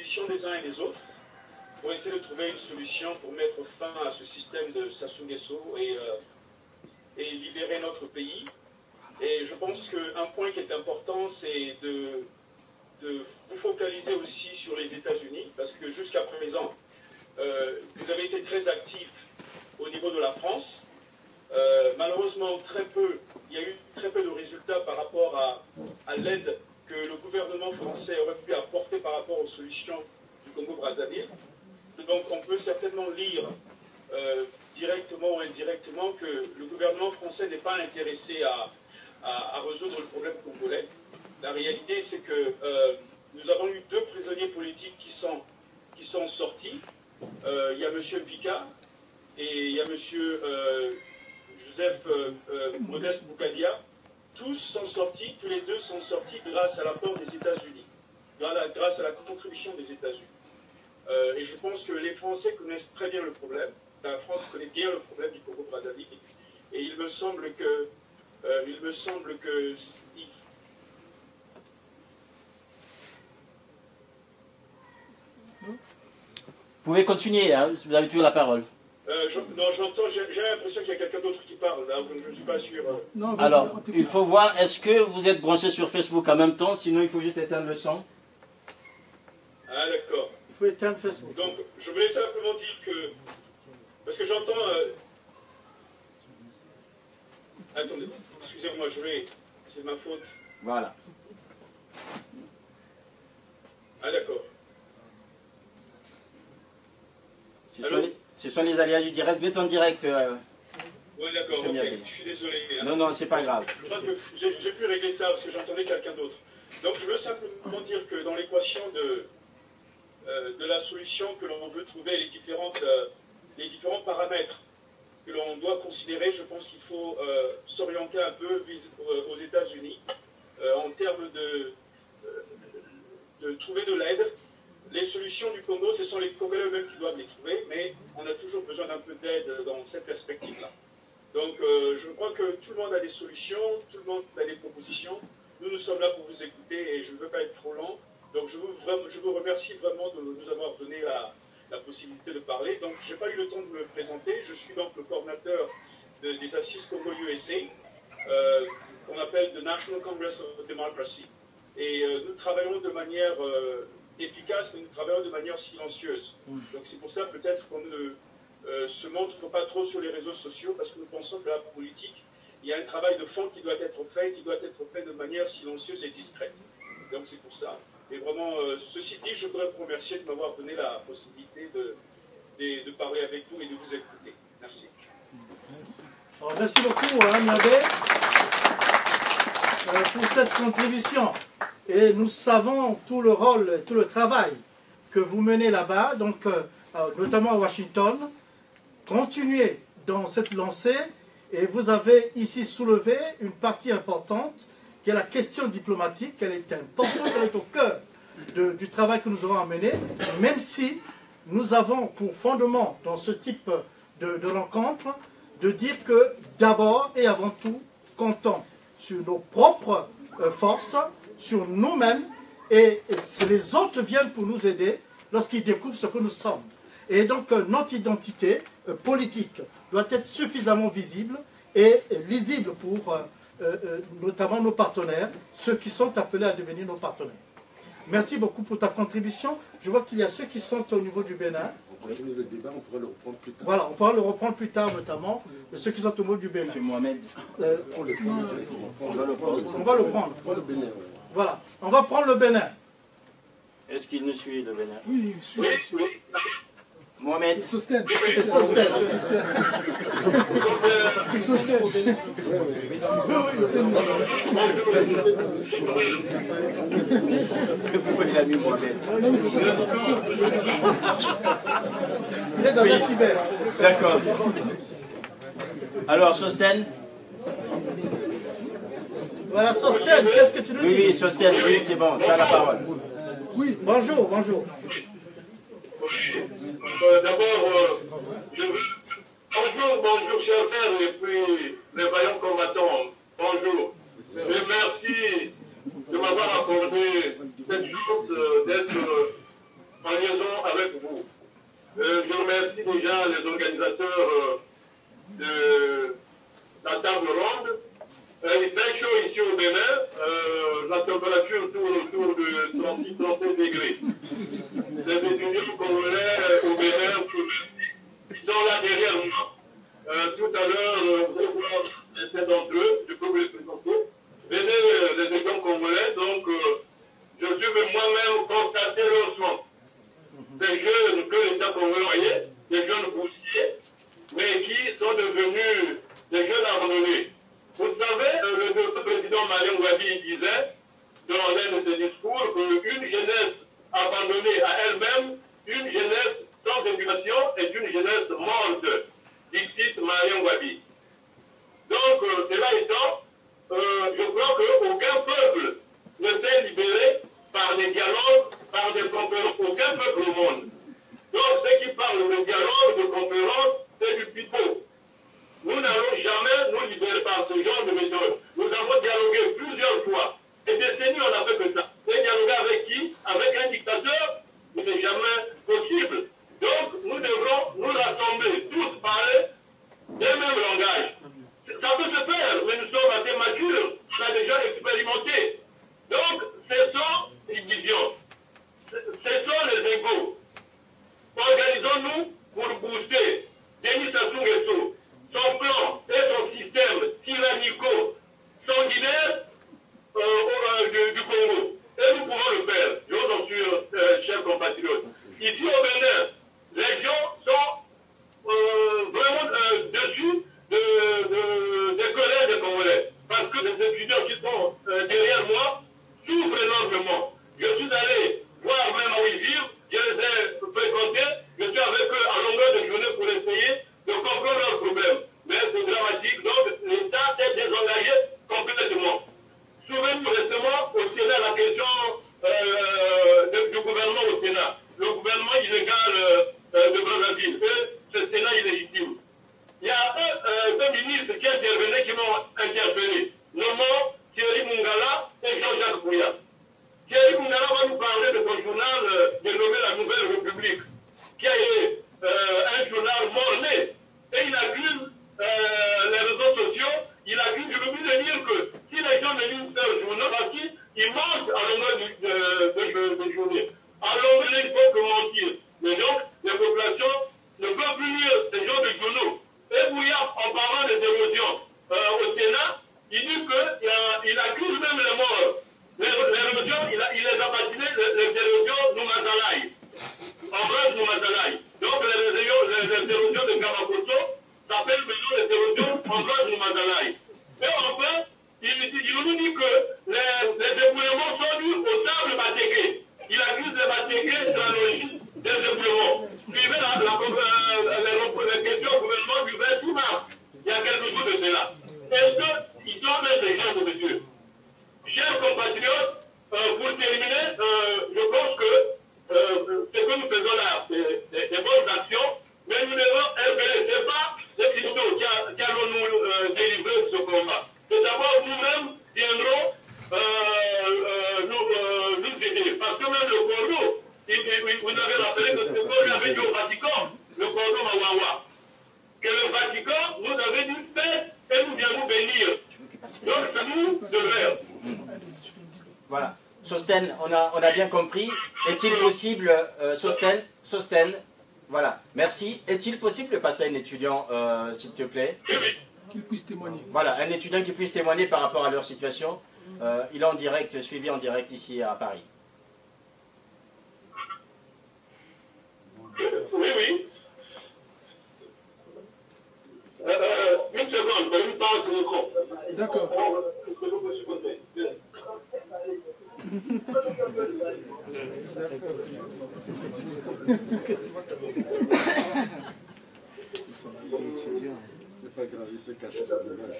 positions des uns et des autres pour essayer de trouver une solution pour mettre fin à ce système de Sassou Nguesso et libérer notre pays. Et je pense qu'un point qui est important, c'est de vous focaliser aussi sur les États-Unis, parce que jusqu'à présent, vous avez été très actifs au niveau de la France. Malheureusement, il y a eu très peu de résultats par rapport à l'aide que le gouvernement français aurait pu apporter par rapport aux solutions du Congo-Brazzaville. Donc on peut certainement lire directement ou indirectement que le gouvernement français n'est pas intéressé à résoudre le problème congolais. La réalité, c'est que nous avons eu 2 prisonniers politiques qui sont sortis. Il y a M. Pika et il y a M. Joseph Modeste Boukadia. Tous sont sortis, tous les 2 sont sortis grâce à l'apport des États-Unis, grâce à la contribution des États-Unis. Et je pense que les Français connaissent très bien le problème. La France connaît bien le problème du Congo-Brazzaville. Et il me semble que Vous pouvez continuer, hein, vous avez toujours la parole. Non, j'entends, j'ai l'impression qu'il y a quelqu'un d'autre qui parle, là, je ne suis pas sûr. Non, alors, il faut voir, est-ce que vous êtes branché sur Facebook en même temps, sinon il faut juste éteindre le son. Ah, d'accord. Il faut éteindre Facebook. Donc, je voulais simplement dire que, parce que j'entends... Attendez, excusez-moi, c'est ma faute. Voilà. Ah, d'accord. Ce sont les aléas du direct. Vous êtes en direct. Oui, d'accord, ok. Je suis désolé. Non, non, c'est pas grave. J'ai pu régler ça parce que j'entendais quelqu'un d'autre. Donc, je veux simplement dire que dans l'équation de la solution que l'on veut trouver, les différents paramètres que l'on doit considérer, je pense qu'il faut s'orienter un peu aux États-Unis en termes de trouver de l'aide. Les solutions du Congo, ce sont les Congolais eux-mêmes qui doivent les trouver, mais on a toujours besoin d'un peu d'aide dans cette perspective-là. Donc, je crois que tout le monde a des solutions, tout le monde a des propositions. Nous sommes là pour vous écouter et je ne veux pas être trop lent. Donc, je vous remercie vraiment de nous avoir donné la possibilité de parler. Donc, je n'ai pas eu le temps de me présenter. Je suis donc le coordinateur des Assises Congo-USA, qu'on appelle the National Congress of Democracy. Et nous travaillons de manière efficace, mais nous travaillons de manière silencieuse. Donc, c'est pour ça peut-être qu'on ne se montre pas trop sur les réseaux sociaux, parce que nous pensons que la politique, il y a un travail de fond qui doit être fait de manière silencieuse et discrète. Donc, c'est pour ça. Et vraiment, ceci dit, je voudrais vous remercier de m'avoir donné la possibilité de parler avec vous et de vous écouter. Merci. Alors, merci beaucoup, Miabé, pour cette contribution. Et nous savons tout le rôle, tout le travail que vous menez là-bas, donc notamment à Washington. Continuez dans cette lancée et vous avez ici soulevé une partie importante qui est la question diplomatique. Elle est importante, elle est au cœur du travail que nous aurons à mener, même si nous avons pour fondement dans ce type de rencontre de dire que d'abord et avant tout, comptons sur nos propres forces, sur nous-mêmes, et les autres viennent pour nous aider lorsqu'ils découvrent ce que nous sommes. Et donc notre identité politique doit être suffisamment visible et lisible pour notamment nos partenaires, ceux qui sont appelés à devenir nos partenaires. Merci beaucoup pour ta contribution. Je vois qu'il y a ceux qui sont au niveau du Bénin. Le débat, on pourra le reprendre plus tard. Voilà, on pourra le reprendre plus tard, notamment ceux qui sont au niveau du Bénin. C'est Mohamed. On va le prendre. Voilà, on va prendre le Bénin. Est-ce qu'il nous suit, le Bénin? Oui, suit. Mohamed. C'est Sosten. C'est Sosten. C'est Sosten. Pourquoi il a mis Mohamed? Il est dans la cyber. D'accord. Alors, Sosten? Voilà, Sosten, qu'est-ce que tu nous dis? Oui, Sosten, oui, c'est bon, tu as la parole. Oui, bonjour, bonjour. D'abord, bonjour chers frères et puis les vaillants combattants, bonjour. Et merci de m'avoir accordé cette chance d'être en liaison avec vous. Je remercie déjà les organisateurs de la table ronde. Il fait chaud ici au Bénin. La température tourne autour de 36-37 degrés. Les étudiants congolais au Bénin, ils sont là derrière moi. Tout à l'heure, vous voir certains d'entre eux, je peux vous les présenter. Venez, les étudiants congolais, donc je suis moi-même constater leur sens. Des jeunes que l'État congolais, des jeunes boursiers, mais qui sont devenus des jeunes abandonnés. Vous savez, le président Marien Ouabi disait, dans l'un de ses discours, qu'une jeunesse abandonnée à elle-même, une jeunesse sans éducation est une jeunesse morte. Il cite Marien Ouabi. Donc, cela étant, je crois qu'aucun peuple ne s'est libéré par des dialogues, par des conférences, aucun peuple au monde. Donc, ceux qui parlent de dialogue, de conférences, c'est du pipeau. Nous n'allons jamais nous libérer par ce genre de méthode. Nous avons dialogué plusieurs fois. Des décennies, on n'a fait que ça. Et dialoguer avec qui? Avec un dictateur? Mais c'est jamais possible. Donc, nous devrons nous rassembler, tous parler d'un même langage. Ça peut se faire, mais nous sommes assez matures. On a déjà expérimenté. Donc, cessons les divisions. Cessons les égaux. Organisons-nous pour booster Denis Sassou Nguesso, son plan et son système tyrannico sanguinaire du Congo. Et nous pouvons le faire. Je vous en suis, chers compatriotes. Ici au Bénin, les gens sont vraiment dessus des collèges des Congolais. Parce que les étudiants qui sont derrière moi souffrent énormément. Je suis allé voir même où ils vivent, je les ai fréquentés, je suis avec eux à longueur de journée pour essayer de comprendre leurs problèmes. Mais c'est dramatique, donc l'État s'est désengagé complètement. Souvenez-vous récemment au Sénat la question du gouvernement au Sénat. Le gouvernement illégal de Brazzaville et ce Sénat illégitime. Il y a deux ministres qui intervenaient, qui m'ont interpellé, nommant Thierry Mungala et Jean-Jacques Bouya. Thierry Mungala va nous parler de son journal dénommé La Nouvelle République, qui a été un journal mort-né. Et il accuse les réseaux sociaux, il accuse, je veux bien dire que si les gens ne lisent pas le journal, parce qu'ils mentent à longueur de journée. À longueur, il faut que mentir. Mais donc, les populations ne peuvent plus lire ces genres de journaux. Et Bouya, en parlant des érosions au Sénat, il dit qu'il accuse même les morts. Les érosions, il les a baptisées les érosions Noumazalaï. Ambroise Noumazalaï. Donc les érosions de Kamakoto s'appellent maintenant les érosions Ambroise Noumazalaï. Et enfin, il nous dit que les éboulements sont dus au sable Batégué. Il accuse les Batégués de la logique des éboulements. Suivez les questions au gouvernement du 26 mars. Il y a quelques jours de cela. Est-ce qu'ils sont même des gens de Dieu? Chers compatriotes, pour terminer, je pense que ce que nous faisons là, c'est des bonnes actions, mais nous devons interpeller. Ce n'est pas les cryptos qui allons nous délivrer de ce combat. C'est d'abord nous-mêmes viendrons nous aider. Parce que même le Congo, vous avez rappelé que ce qu'on avait dit au Vatican, le Congo Mawawa, que le Vatican nous avait dit faites et nous viendrons bénir. Donc c'est nous de faire. Voilà. Sosten, on a bien compris. Est-il possible, Sosten, voilà, merci. Est-il possible de passer à un étudiant, s'il te plaît? Qu'il puisse témoigner. Voilà, un étudiant qui puisse témoigner par rapport à leur situation. Il est en direct, suivi en direct ici à Paris. Oui, oui. Une seconde, une pause, c'est bon. D'accord. C'est pas grave, il peut cacher son visage.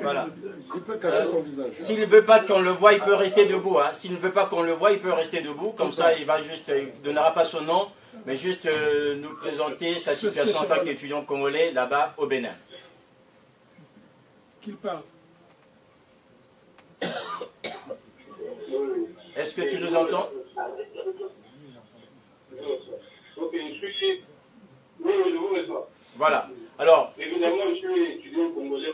Voilà. Il peut cacher son visage. S'il ne veut pas qu'on le voie, il peut rester debout. Hein. S'il ne veut pas qu'on le voie, il peut rester debout. Comme ça, il va juste, il ne donnera pas son nom, mais juste nous présenter sa situation en tant qu'étudiant congolais là-bas au Bénin. Qu'il parle. Est-ce que tu nous entends? suis... Oui, je vous reçois. Voilà. Alors, évidemment, je suis étudiant congolais,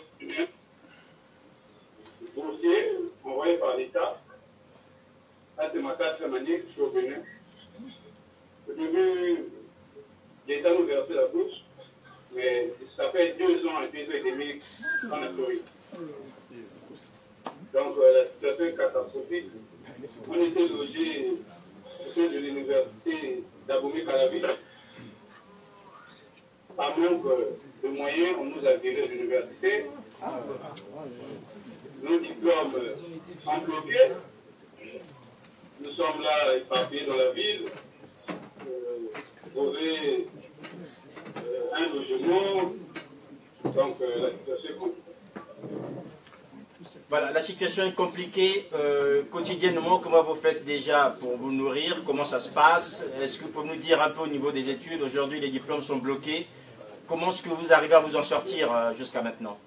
boursier, envoyé par l'État. Là, c'est ma 4e année que je suis au Bénin. Au début, l'État nous versait la bourse, mais ça fait 2 ans et 2 ans et demi qu'on a plus. Donc, la situation est catastrophique. On était logés au sein de l'université d'Abomey-Calavi. Par manque de moyens, on nous a viré de l'université. Nos diplômes sont bloqués. Nous sommes là éparpillés dans la ville. Trouver un logement. Donc, la situation est compliquée. Voilà, la situation est compliquée. Quotidiennement, comment vous faites déjà pour vous nourrir? Comment ça se passe? Est-ce que vous pouvez nous dire un peu au niveau des études? Aujourd'hui, les diplômes sont bloqués. Comment est-ce que vous arrivez à vous en sortir jusqu'à maintenant?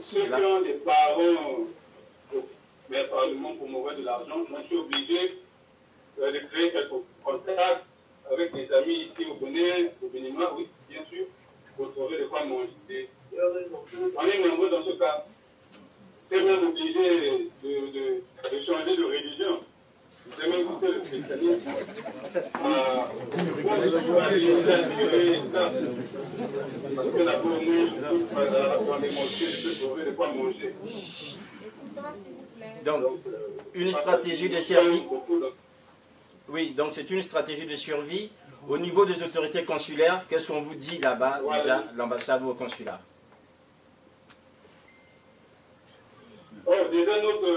Ceux qui ont des parents, mais probablement pour m'envoyer de l'argent, je suis obligé de créer quelques contacts avec des amis ici au Béninois, oui, bien sûr, pour trouver de quoi manger. On est nombreux dans ce cas. C'est même obligé de changer de religion. J'ai même goûté le christianisme. Parce que la pauvre dans les mosquées, je peux trouver de quoi manger. Donc, une stratégie de survie. Oui, donc c'est une stratégie de survie. Au niveau des autorités consulaires, qu'est-ce qu'on vous dit là-bas, déjà, l'ambassade ou au consulat? Oh, déjà notre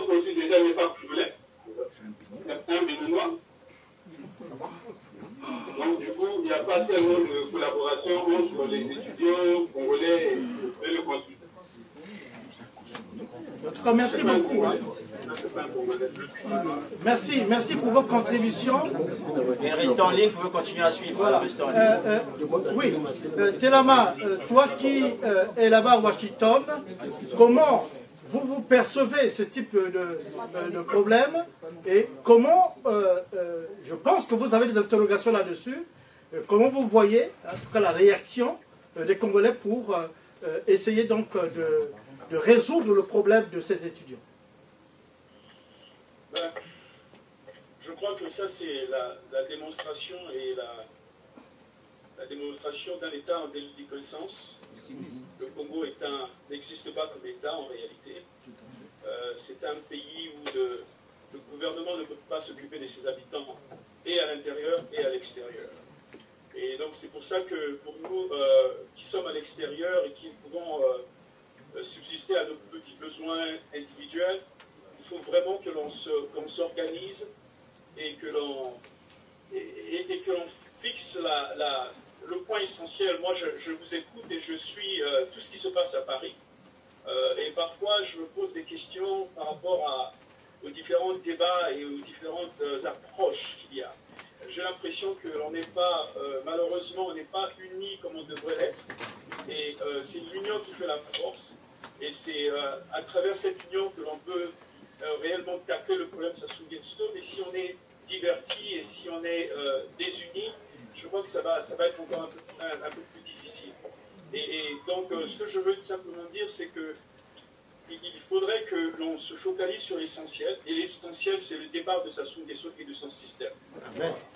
consul déjà n'est pas congolais. C'est un Béninois. Donc du coup, il n'y a pas tellement de collaboration entre les étudiants congolais et le consul. En tout cas, merci beaucoup. Merci pour vos contributions. Et restez en ligne, vous pouvez continuer à suivre. Voilà. Restez en ligne. Oui, Telama, toi qui es là-bas à Washington, comment vous percevez ce type de problème et comment, je pense que vous avez des interrogations là-dessus, comment vous voyez, en tout cas la réaction des Congolais pour essayer donc de résoudre le problème de ces étudiants? Ben, je crois que ça c'est la démonstration et la démonstration d'un État en déliquescence. Le Congo n'existe pas comme État en réalité. C'est un pays où le gouvernement ne peut pas s'occuper de ses habitants et à l'intérieur et à l'extérieur. Et donc c'est pour ça que pour nous qui sommes à l'extérieur et qui pouvons subsister à nos petits besoins individuels, il faut vraiment que qu'on s'organise et que l'on fixe le point essentiel. Moi, je vous écoute et je suis tout ce qui se passe à Paris. Et parfois, je me pose des questions par rapport aux différents débats et aux différentes approches qu'il y a. J'ai l'impression que l'on n'est pas, malheureusement, on n'est pas unis comme on devrait l'être. Et c'est l'union qui fait la force. Et c'est à travers cette union que l'on peut réellement tacler le problème Sassou Nguesso. Mais si on est divertis et si on est désunis, je crois que ça va être encore un peu plus difficile. Et donc, ce que je veux simplement dire, c'est que il faudrait que l'on se focalise sur l'essentiel. Et l'essentiel, c'est le départ de Sassou Nguesso et de son système.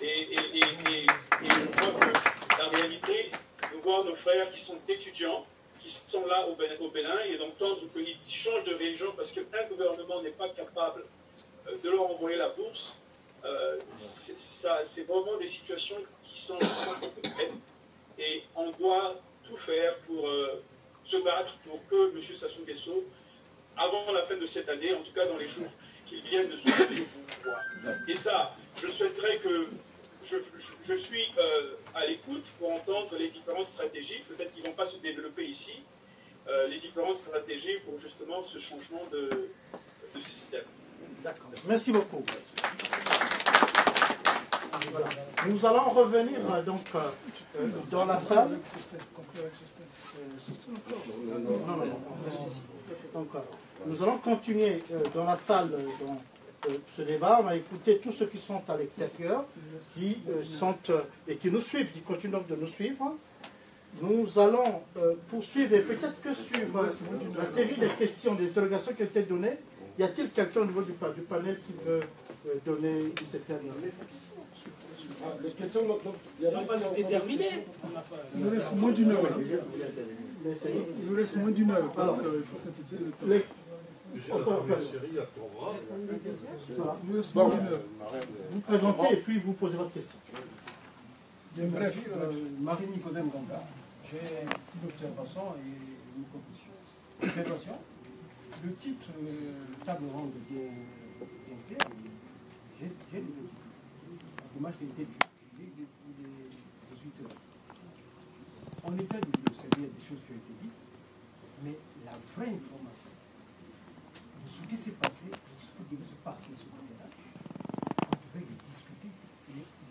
Et je crois que la réalité, nous voir nos frères qui sont étudiants, qui sont là au Bénin, et d'entendre qu'ils changent de religion parce qu'un gouvernement n'est pas capable de leur envoyer la bourse, c'est vraiment des situations qui sont beaucoup de peine. Et on doit tout faire pour se battre pour que M. Sassou Nguesso, avant la fin de cette année, en tout cas dans les jours qui viennent de se lever au pouvoir. Et ça, je souhaiterais que je suis à l'écoute pour entendre les différentes stratégies, peut-être qu'ils ne vont pas se développer ici, les différentes stratégies pour justement ce changement de système. D'accord. Merci beaucoup. Voilà. Nous allons revenir dans la salle. Donc, nous allons continuer dans la salle ce débat. On a écouté tous ceux qui sont à l'extérieur, qui nous suivent, qui continuent donc de nous suivre. Nous allons poursuivre, et peut-être que sur la série des questions, des interrogations qui ont été données, y a-t-il quelqu'un au niveau du panel qui veut donner une certaine... Les questions, il n'a pas été terminé. Il nous reste moins d'une heure. Il nous reste moins d'une heure. Alors, il faut synthétiser le temps. Vous présentez et puis vous posez votre question. Bref, Marie-Nicodème Gamba, j'ai une petite observation et une conclusion. Observation, le titre table ronde bien clair, j'ai les études. Dommage qu'il était depuis les 18 heures. On était de servir des choses qui ont été dites, mais la vraie information de ce qui s'est passé, de ce qui devait se passer sur le terrain, on devait le discuter.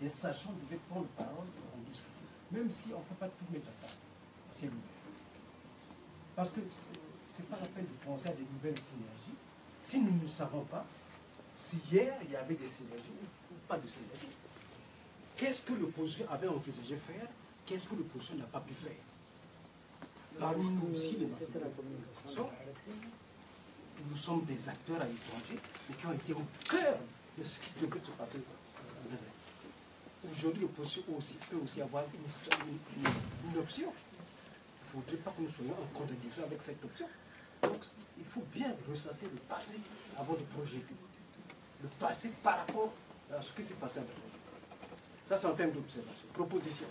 Les sachants devaient prendre parole pour en discuter. Même si on ne peut pas tout mettre à table. C'est l'ouvert. Parce que ce n'est pas la peine de penser à de nouvelles synergies si nous ne savons pas si hier il y avait des synergies ou pas de synergies. Qu'est-ce que l'opposition avait envisagé faire? Qu'est-ce que l'opposition n'a pas pu faire? Parmi nous aussi, les communications, nous sommes des acteurs à l'étranger, mais qui ont été au cœur de ce qui devait se passer. Aujourd'hui, l'opposition peut aussi avoir une option. Il ne faudrait pas que nous soyons en contradiction avec cette option. Donc, il faut bien ressasser le passé avant de projeter. Le passé par rapport à ce qui s'est passé avec nous. Ça, c'est en termes d'observation. Proposition.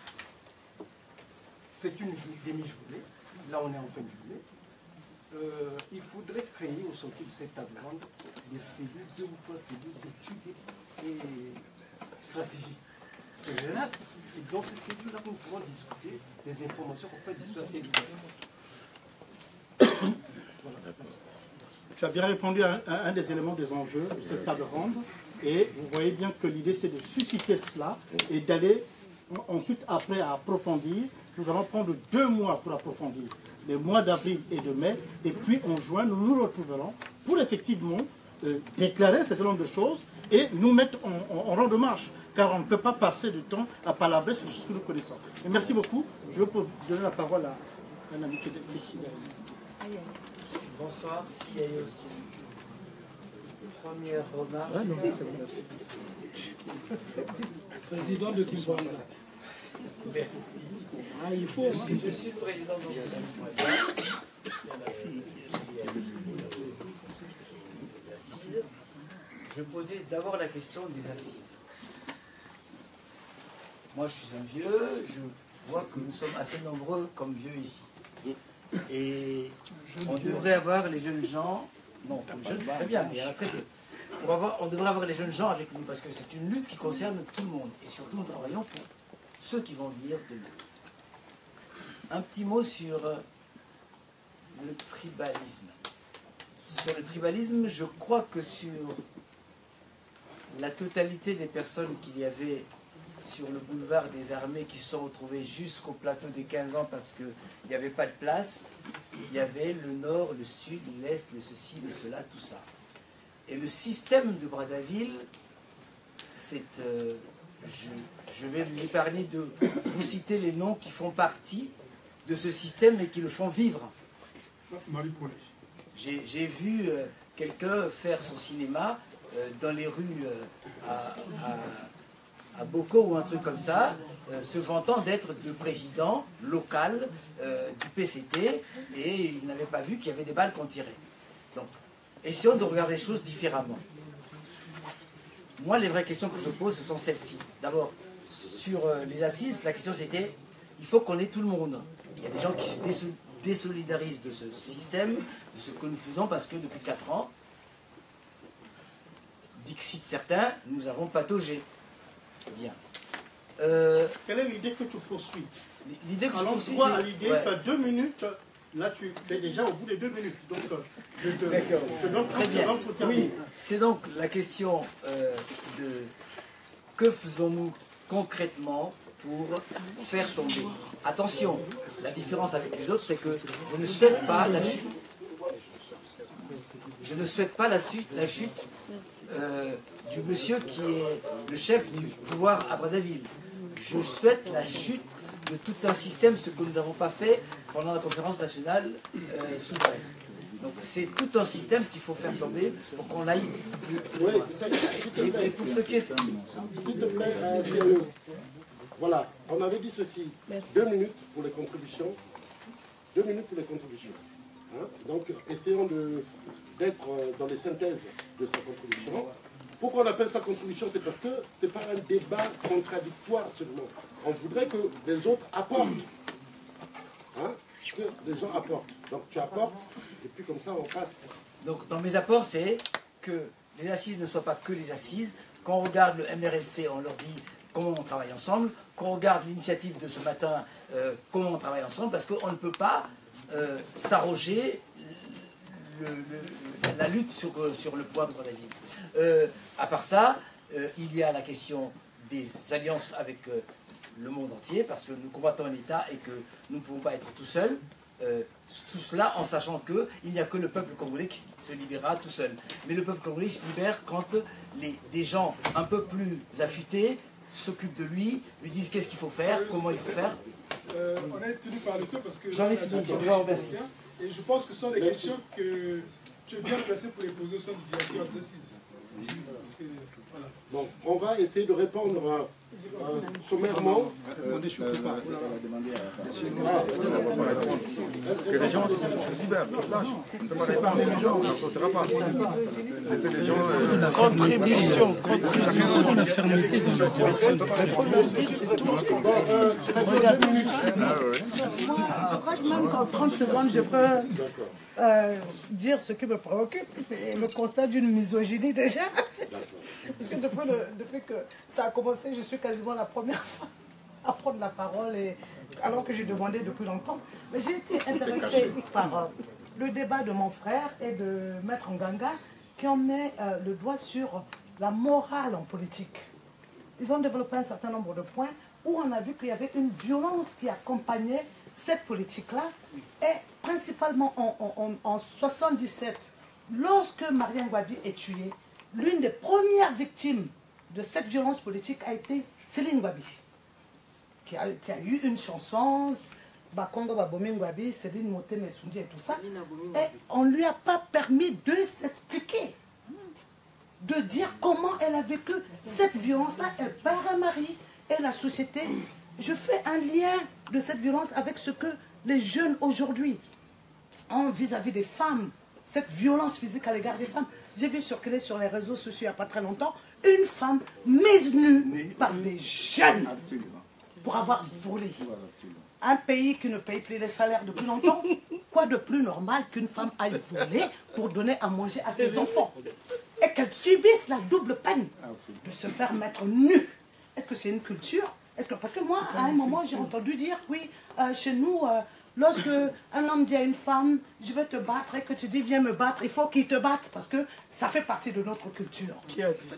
C'est une demi-journée. Là, on est en fin de journée. Il faudrait créer au sortir de cette table ronde des cellules, 2 ou 3 cellules d'études et stratégies. C'est dans ces cellules-là que nous pouvons discuter des informations qu'on peut discuter à ces Voilà. Tu as bien répondu à un des éléments des enjeux de cette table ronde. Et vous voyez bien que l'idée, c'est de susciter cela et d'aller ensuite, après, à approfondir. Nous allons prendre 2 mois pour approfondir, les mois d'avril et de mai. Et puis, en juin, nous nous retrouverons pour effectivement déclarer un certain nombre de choses et nous mettre en rang de marche. Car on ne peut pas passer du temps à palabrer sur ce que nous connaissons. Et merci beaucoup. Je vais donner la parole à un ami qui est ici derrière. Bonsoir, si aussi. Première remarque. Président de Kimboisa. Ah, il faut. Je suis le président de des assises. Je posais d'abord la question des assises. Moi, je suis un vieux, je vois que nous sommes assez nombreux comme vieux ici. Et on devrait avoir les jeunes gens, non, pour les jeunes c'est très bien, mais il y en a très peu. On devrait avoir les jeunes gens avec nous, parce que c'est une lutte qui concerne tout le monde. Et surtout, nous travaillons pour ceux qui vont venir demain. Un petit mot sur le tribalisme. Sur le tribalisme, je crois que sur la totalité des personnes qu'il y avait sur le boulevard des Armées qui se sont retrouvées jusqu'au plateau des 15 ans parce qu'il n'y avait pas de place, il y avait le nord, le sud, l'est, le ceci, le cela, tout ça. Et le système de Brazzaville, c'est... je vais m'épargner de vous citer les noms qui font partie de ce système et qui le font vivre. J'ai vu quelqu'un faire son cinéma dans les rues à Boko ou un truc comme ça, se vantant d'être le président local du PCT, et il n'avait pas vu qu'il y avait des balles qu'on tirait. Donc, essayons de regarder les choses différemment. Moi, les vraies questions que je pose, ce sont celles-ci. D'abord, sur les assises, la question c'était, il faut qu'on ait tout le monde. Il y a des gens qui se désolidarisent de ce système, de ce que nous faisons, parce que depuis 4 ans, dixit certains, nous avons pataugé. Bien. Quelle est l'idée que tu poursuis? L'idée que je poursuis, toi, à l'idée, tu as 2 minutes. Là, tu es déjà au bout des 2 minutes. Donc, je te donne très bien. Oui, c'est donc la question de que faisons-nous concrètement pour faire tomber. Attention, la différence avec les autres, c'est que je ne souhaite pas la chute. Je ne souhaite pas la chute du monsieur qui est le chef du pouvoir à Brazzaville. Je souhaite la chute de tout un système, ce que nous n'avons pas fait pendant la conférence nationale souveraine. Donc c'est tout un système qu'il faut faire tomber pour qu'on aille plus loin. Et pour ce qui est... S'il te plaît, voilà, on avait dit ceci. 2 minutes pour les contributions. 2 minutes pour les contributions. Hein? Donc essayons d'être dans les synthèses de sa contribution. Pourquoi on appelle ça contribution? C'est parce que ce n'est pas un débat contradictoire seulement. On voudrait que les autres apportent. Hein? Que les gens apportent. Donc tu apportes, et puis comme ça on passe. Donc dans mes apports, c'est que les assises ne soient pas que les assises. Quand on regarde le MRLC, on leur dit comment on travaille ensemble. Quand on regarde l'initiative de ce matin, comment on travaille ensemble, parce qu'on ne peut pas s'arroger la lutte sur le pouvoir de Brazzaville. À part ça, il y a la question des alliances avec le monde entier, parce que nous combattons un État et que nous ne pouvons pas être tout seuls. Tout cela en sachant qu'il n'y a que le peuple congolais qui se libérera tout seul. Mais le peuple congolais se libère quand des gens un peu plus affûtés s'occupent de lui, lui disent qu'est-ce qu'il faut faire, comment il faut faire. On est tenu par le temps parce que... J'en ai fini, je vous remercie. Et je pense que ce sont des questions que tu es bien placé pour les poser au sein du directeur des assises. Parce que, voilà. Donc on va essayer de répondre sommairement. Que les gens se libèrent, qu'ils se lâchent. Ne demandez pas, on n'en sortira pas. Laissez les gens... Contribution de la fermeté dans la direction. Il faut le dire, c'est tout. Je crois que même qu'en 30 secondes, je peux dire ce qui me préoccupe. C'est le constat d'une misogynie déjà. Parce que depuis que ça a commencé, je suis quasiment la première fois à prendre la parole, alors que j'ai demandé depuis longtemps. Mais j'ai été intéressée par le débat de mon frère et de Maître Nganga, qui ont mis le doigt sur la morale en politique. Ils ont développé un certain nombre de points où on a vu qu'il y avait une violence qui accompagnait cette politique-là. Et principalement en 1977, lorsque Marien Ngouabi est tué, l'une des premières victimes de cette violence politique a été Céline Ngouabi, qui a eu une chanson, Bakongo Babome Ngouabi, Céline Moteme Sundi et tout ça. Et on ne lui a pas permis de s'expliquer, de dire comment elle a vécu cette violence-là, elle perd un mari et la société. Je fais un lien de cette violence avec ce que les jeunes aujourd'hui ont vis-à-vis des femmes, cette violence physique à l'égard des femmes. J'ai vu circuler sur les réseaux sociaux il n'y a pas très longtemps une femme mise nue par des jeunes pour avoir volé. Un pays qui ne paye plus les salaires depuis longtemps, quoi de plus normal qu'une femme aille voler pour donner à manger à ses enfants et qu'elle subisse la double peine de se faire mettre nue. Est-ce que c'est une culture? Parce que moi, à un moment, j'ai entendu dire, oui, chez nous, lorsque un homme dit à une femme, je vais te battre, et que tu dis, viens me battre, il faut qu'il te batte, parce que ça fait partie de notre culture. Qui a dit ça?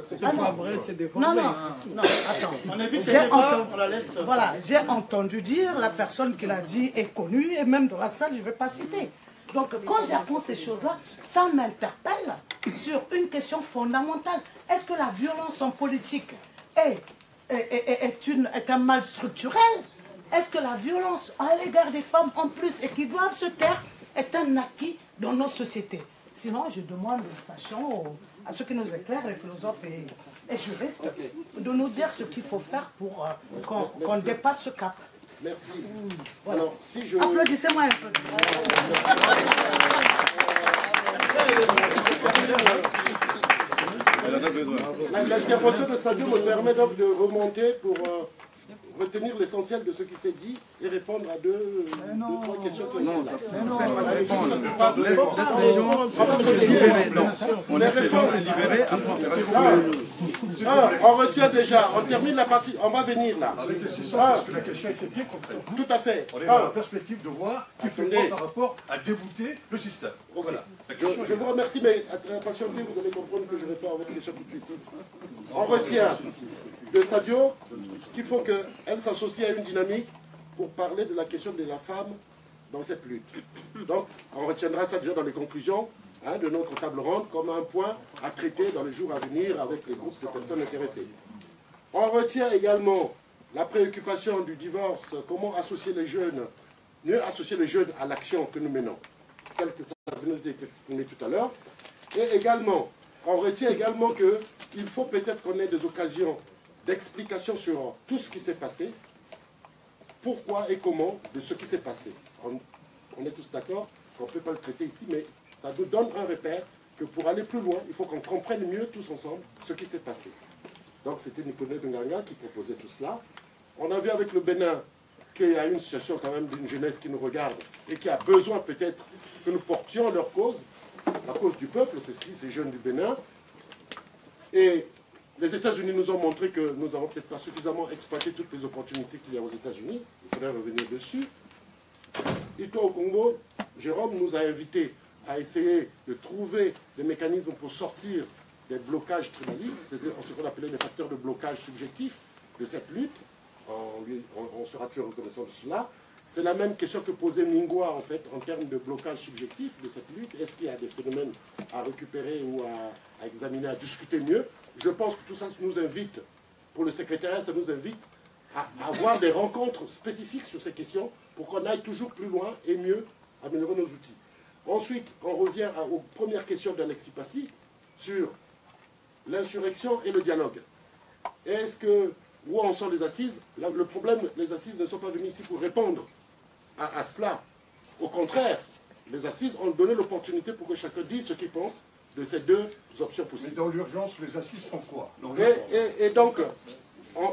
C'est pas vrai, c'est des non, attends. On évite les débats, on la laisse. Voilà, j'ai entendu dire, la personne qui l'a dit est connue, et même dans la salle, je ne vais pas citer. Donc, quand j'apprends ces choses-là, ça m'interpelle sur une question fondamentale. Est-ce que la violence en politique est un mal structurel? Est-ce que la violence à l'égard des femmes en plus et qui doivent se taire est un acquis dans nos sociétés? Sinon, je demande, sachant à ceux qui nous éclairent, les philosophes et juristes, de nous dire ce qu'il faut faire pour qu'on dépasse ce cap. Merci. Voilà. Alors, si je... Applaudissez-moi un peu. L'intervention de Sadio me permet donc de remonter pour retenir l'essentiel de ce qui s'est dit et répondre à deux, trois questions qui ont été là. Non, ça sert pas à répondre. Laisse les gens se libérer. Non, on laisse les gens se libérer, après on fera des on retient déjà, on termine la partie, on va venir là. Avec le système, parce que la question était bien comprise. Tout à fait. On est dans la perspective de voir qui fait quoi par rapport à débouter le système. Voilà. Je vous remercie, mais patientez, vous allez comprendre que je réponds avec les questions tout de suite. On retient. de Sadio qu'il faut qu'elle s'associe à une dynamique pour parler de la question de la femme dans cette lutte. Donc, on retiendra ça déjà dans les conclusions de notre table ronde comme un point à traiter dans les jours à venir avec les groupes de personnes intéressées. On retient également la préoccupation du divorce, comment associer les jeunes, mieux associer les jeunes à l'action que nous menons, tel que ça venait d'être exprimé tout à l'heure. Et également, on retient également qu'il faut peut-être qu'on ait des occasions d'explication sur tout ce qui s'est passé, pourquoi et comment de ce qui s'est passé. On est tous d'accord qu'on ne peut pas le traiter ici, mais ça nous donne un repère que pour aller plus loin, il faut qu'on comprenne mieux tous ensemble ce qui s'est passé. Donc c'était Nicolas Nganga qui proposait tout cela. On a vu avec le Bénin qu'il y a une situation quand même d'une jeunesse qui nous regarde et qui a besoin peut-être que nous portions leur cause, la cause du peuple, ces jeunes du Bénin. Et les États-Unis nous ont montré que nous n'avons peut-être pas suffisamment exploité toutes les opportunités qu'il y a aux États-Unis. Il faudrait revenir dessus. Et toi, au Congo, Jérôme nous a invités à essayer de trouver des mécanismes pour sortir des blocages tribalistes, c'est-à-dire ce qu'on appelait les facteurs de blocage subjectifs de cette lutte. On sera toujours reconnaissant de cela. C'est la même question que posait Mingwa, en fait, en termes de blocage subjectif de cette lutte. Est-ce qu'il y a des phénomènes à récupérer ou à examiner, à discuter mieux? Je pense que tout ça nous invite, pour le secrétariat, ça nous invite à avoir des rencontres spécifiques sur ces questions pour qu'on aille toujours plus loin et mieux améliorer nos outils. Ensuite, on revient aux premières questions d'Alexis Passy sur l'insurrection et le dialogue. Est-ce que, où en sont les assises? Le problème, les assises ne sont pas venues ici pour répondre à cela. Au contraire, les assises ont donné l'opportunité pour que chacun dise ce qu'il pense de ces deux options possibles. Mais dans l'urgence, les assises font quoi? Et donc,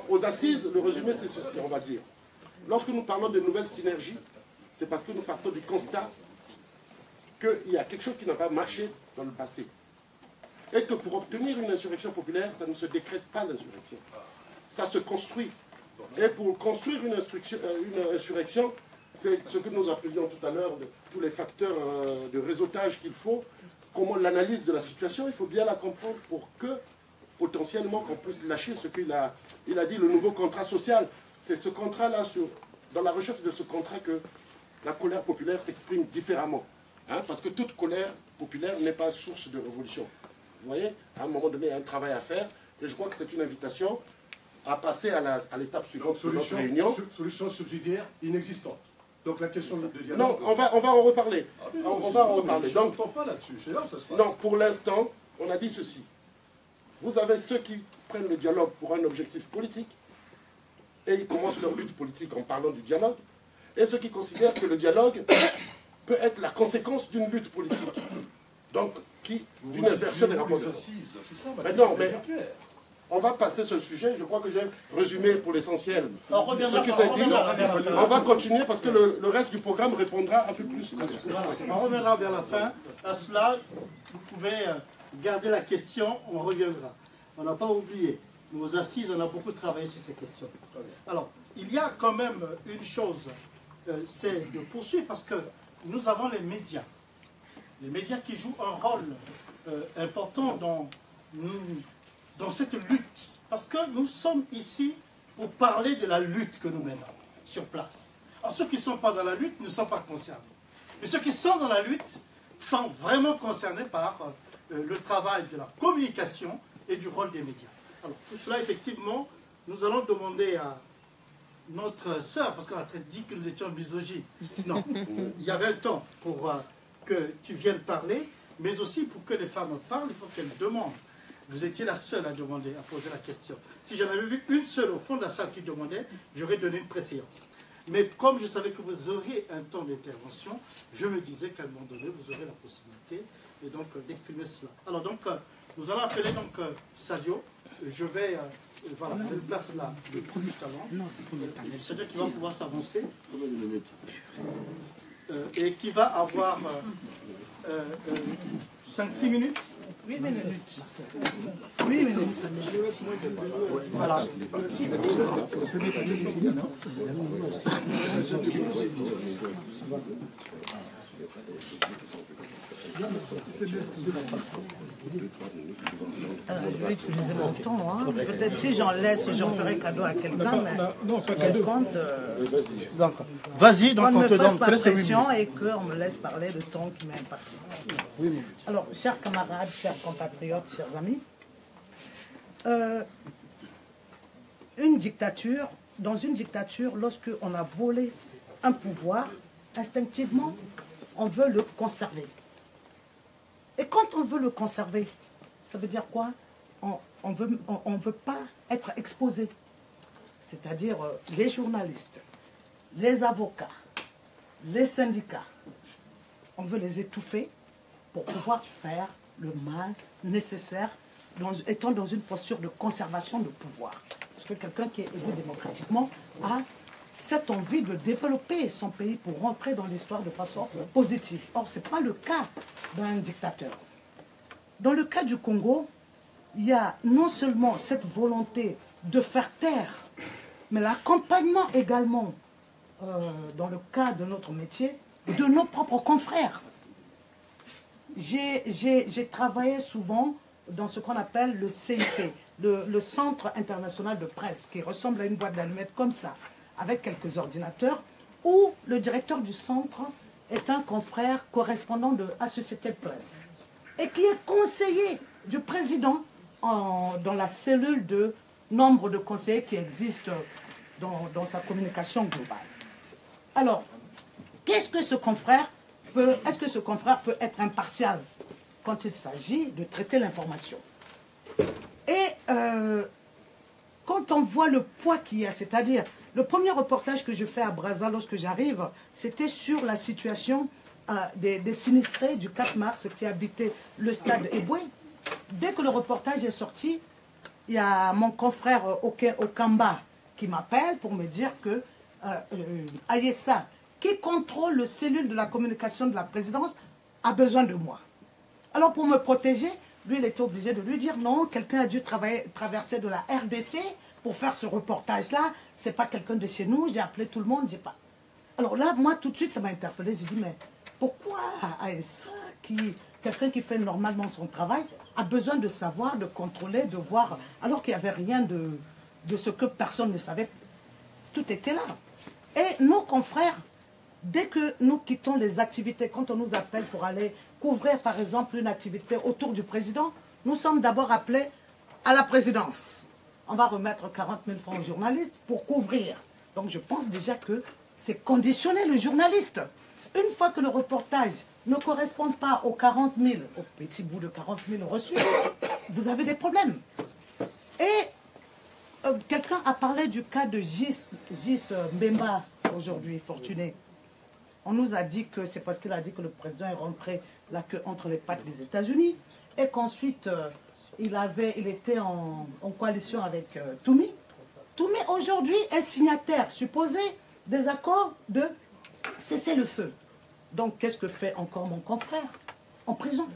aux assises, le résumé c'est ceci, on va dire. Lorsque nous parlons de nouvelles synergies, c'est parce que nous partons du constat qu'il y a quelque chose qui n'a pas marché dans le passé. Et que pour obtenir une insurrection populaire, ça ne se décrète pas l'insurrection. Ça se construit. Et pour construire une insurrection, c'est ce que nous appelions tout à l'heure, tous les facteurs de réseautage qu'il faut, comment l'analyse de la situation, il faut bien la comprendre pour que, potentiellement, qu'on puisse lâcher ce qu'il a dit, le nouveau contrat social. C'est ce contrat-là, dans la recherche de ce contrat, que la colère populaire s'exprime différemment. Parce que toute colère populaire n'est pas source de révolution. Vous voyez, à un moment donné, il y a un travail à faire, et je crois que c'est une invitation à passer à l'étape suivante de notre réunion. Solution subsidiaire inexistante. Donc la question de dialogue... Non, on va en reparler. On va en reparler. Je n'entends pas là-dessus, c'est là où ça se passe. Non, pour l'instant, on a dit ceci. Vous avez ceux qui prennent le dialogue pour un objectif politique, et ils commencent leur lutte politique en parlant du dialogue, et ceux qui considèrent que le dialogue peut être la conséquence d'une lutte politique. Donc, d'une inversion des rapports. Mais non, mais on va passer ce sujet. Je crois que j'ai résumé pour l'essentiel ce qui s'est dit. On va continuer parce que le reste du programme répondra un peu plus. On reviendra vers la fin. À cela, vous pouvez garder la question, on reviendra. On n'a pas oublié. Nous, aux assises, on a beaucoup travaillé sur ces questions. Alors, il y a quand même une chose, c'est de poursuivre parce que nous avons les médias. Les médias qui jouent un rôle important dans cette lutte. Parce que nous sommes ici pour parler de la lutte que nous menons sur place. Alors ceux qui ne sont pas dans la lutte ne sont pas concernés. Mais ceux qui sont dans la lutte sont vraiment concernés par le travail de la communication et du rôle des médias. Alors tout cela, effectivement, nous allons demander à notre sœur, parce qu'on a dit que nous étions misogynes. Non, il y avait un temps pour que tu viennes parler, mais aussi pour que les femmes parlent, il faut qu'elles demandent. Vous étiez la seule à demander, à poser la question. Si j'en avais vu une seule au fond de la salle qui demandait, j'aurais donné une préséance. Mais comme je savais que vous auriez un temps d'intervention, je me disais qu'à un moment donné, vous aurez la possibilité et donc d'exprimer cela. Alors donc, nous allons appeler donc Sadio. Je vais, voilà, je le place là, juste avant. C'est-à-dire qu'il va pouvoir s'avancer. Et qui va avoir 5-6 minutes. 8 minutes. 8 minutes. Voilà. Je vais utiliser mon temps. Hein. Peut-être si j'en laisse, j'en ferai cadeau à quelqu'un. Non, pas cadeau. Vas-y, donc on te donne pas pression et qu'on me laisse parler le temps qui m'est imparti. Alors, chers camarades, chers compatriotes, chers amis, dans une dictature, lorsque on a volé un pouvoir, instinctivement, on veut le conserver. Et quand on veut le conserver, ça veut dire quoi? On veut pas être exposé. C'est-à-dire les journalistes, les avocats, les syndicats. On veut les étouffer pour pouvoir faire le mal nécessaire, étant dans une posture de conservation de pouvoir. Parce que quelqu'un qui est élu démocratiquement a cette envie de développer son pays pour rentrer dans l'histoire de façon positive. Or, ce n'est pas le cas d'un dictateur. Dans le cas du Congo, il y a non seulement cette volonté de faire taire, mais l'accompagnement également, dans le cas de notre métier, de nos propres confrères. J'ai travaillé souvent dans ce qu'on appelle le CIP, le Centre international de presse, qui ressemble à une boîte d'allumettes comme ça, avec quelques ordinateurs, où le directeur du centre est un confrère correspondant de Associated Press et qui est conseiller du président dans la cellule de nombre de conseillers qui existent dans sa communication globale. Alors, est-ce que ce confrère peut être impartial quand il s'agit de traiter l'information? Et quand on voit le poids qu'il y a, c'est-à-dire, le premier reportage que je fais à Brazza lorsque j'arrive, c'était sur la situation des sinistrés du 4 mars qui habitaient le stade Eboué. Dès que le reportage est sorti, il y a mon confrère Okamba qui m'appelle pour me dire que Ayessa, qui contrôle le cellule de la communication de la présidence, a besoin de moi. Alors pour me protéger, lui, il était obligé de lui dire non, quelqu'un a dû traverser de la RDC pour faire ce reportage-là. C'est pas quelqu'un de chez nous, j'ai appelé tout le monde, j'ai pas. Alors là, moi, tout de suite, ça m'a interpellé. J'ai dit, mais pourquoi Ayessa, quelqu'un qui fait normalement son travail, a besoin de savoir, de contrôler, de voir, alors qu'il n'y avait rien de ce que personne ne savait. Tout était là. Et nos confrères, dès que nous quittons les activités, quand on nous appelle pour aller couvrir, par exemple, une activité autour du président, nous sommes d'abord appelés à la présidence. On va remettre 40 000 francs aux journalistes pour couvrir. Donc je pense déjà que c'est conditionner le journaliste. Une fois que le reportage ne correspond pas aux 40 000, au petit bout de 40 000 reçus, vous avez des problèmes. Et quelqu'un a parlé du cas de Gis Mbemba aujourd'hui, fortuné. On nous a dit que c'est parce qu'il a dit que le président est rentré la queue entre les pattes des États-Unis et qu'ensuite il était en coalition avec Toumi. Toumi aujourd'hui est signataire supposé des accords de cessez-le-feu. Donc qu'est-ce que fait encore mon confrère en prison?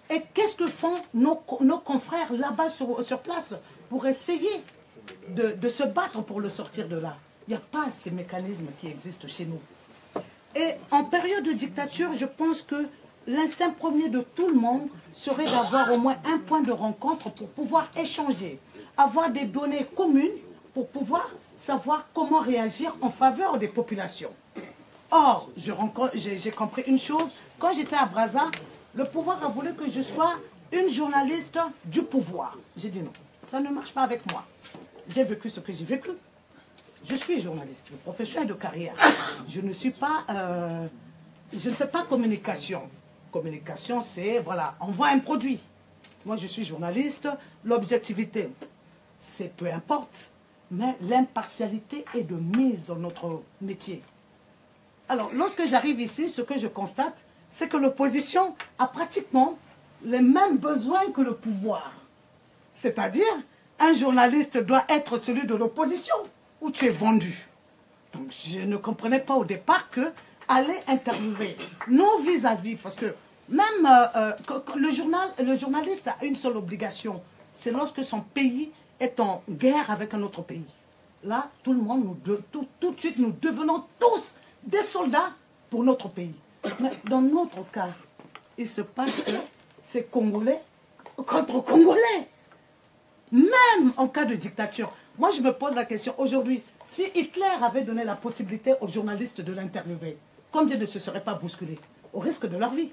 Et qu'est-ce que font nos confrères là-bas sur place pour essayer de se battre pour le sortir de là? Il n'y a pas ces mécanismes qui existent chez nous. Et en période de dictature, je pense que l'instinct premier de tout le monde serait d'avoir au moins un point de rencontre pour pouvoir échanger, avoir des données communes pour pouvoir savoir comment réagir en faveur des populations. Or, j'ai compris une chose, quand j'étais à Brazza, le pouvoir a voulu que je sois une journaliste du pouvoir. J'ai dit non, ça ne marche pas avec moi. J'ai vécu ce que j'ai vécu. Je suis journaliste, professionnel de carrière. Je ne suis pas, je ne fais pas communication. Communication, c'est, voilà, on vend un produit. Moi, je suis journaliste. L'objectivité, c'est peu importe, mais l'impartialité est de mise dans notre métier. Alors, lorsque j'arrive ici, ce que je constate, c'est que l'opposition a pratiquement les mêmes besoins que le pouvoir. C'est-à-dire, un journaliste doit être celui de l'opposition, où tu es vendu. Donc, je ne comprenais pas au départ que aller interviewer nos vis-à-vis, parce que même le journaliste a une seule obligation, c'est lorsque son pays est en guerre avec un autre pays. Là, tout le monde, tout de suite, nous devenons tous des soldats pour notre pays. Mais dans notre cas, il se passe que c'est Congolais contre Congolais. Même en cas de dictature. Moi, je me pose la question aujourd'hui, si Hitler avait donné la possibilité aux journalistes de l'interviewer, combien ne se seraient pas bousculés au risque de leur vie?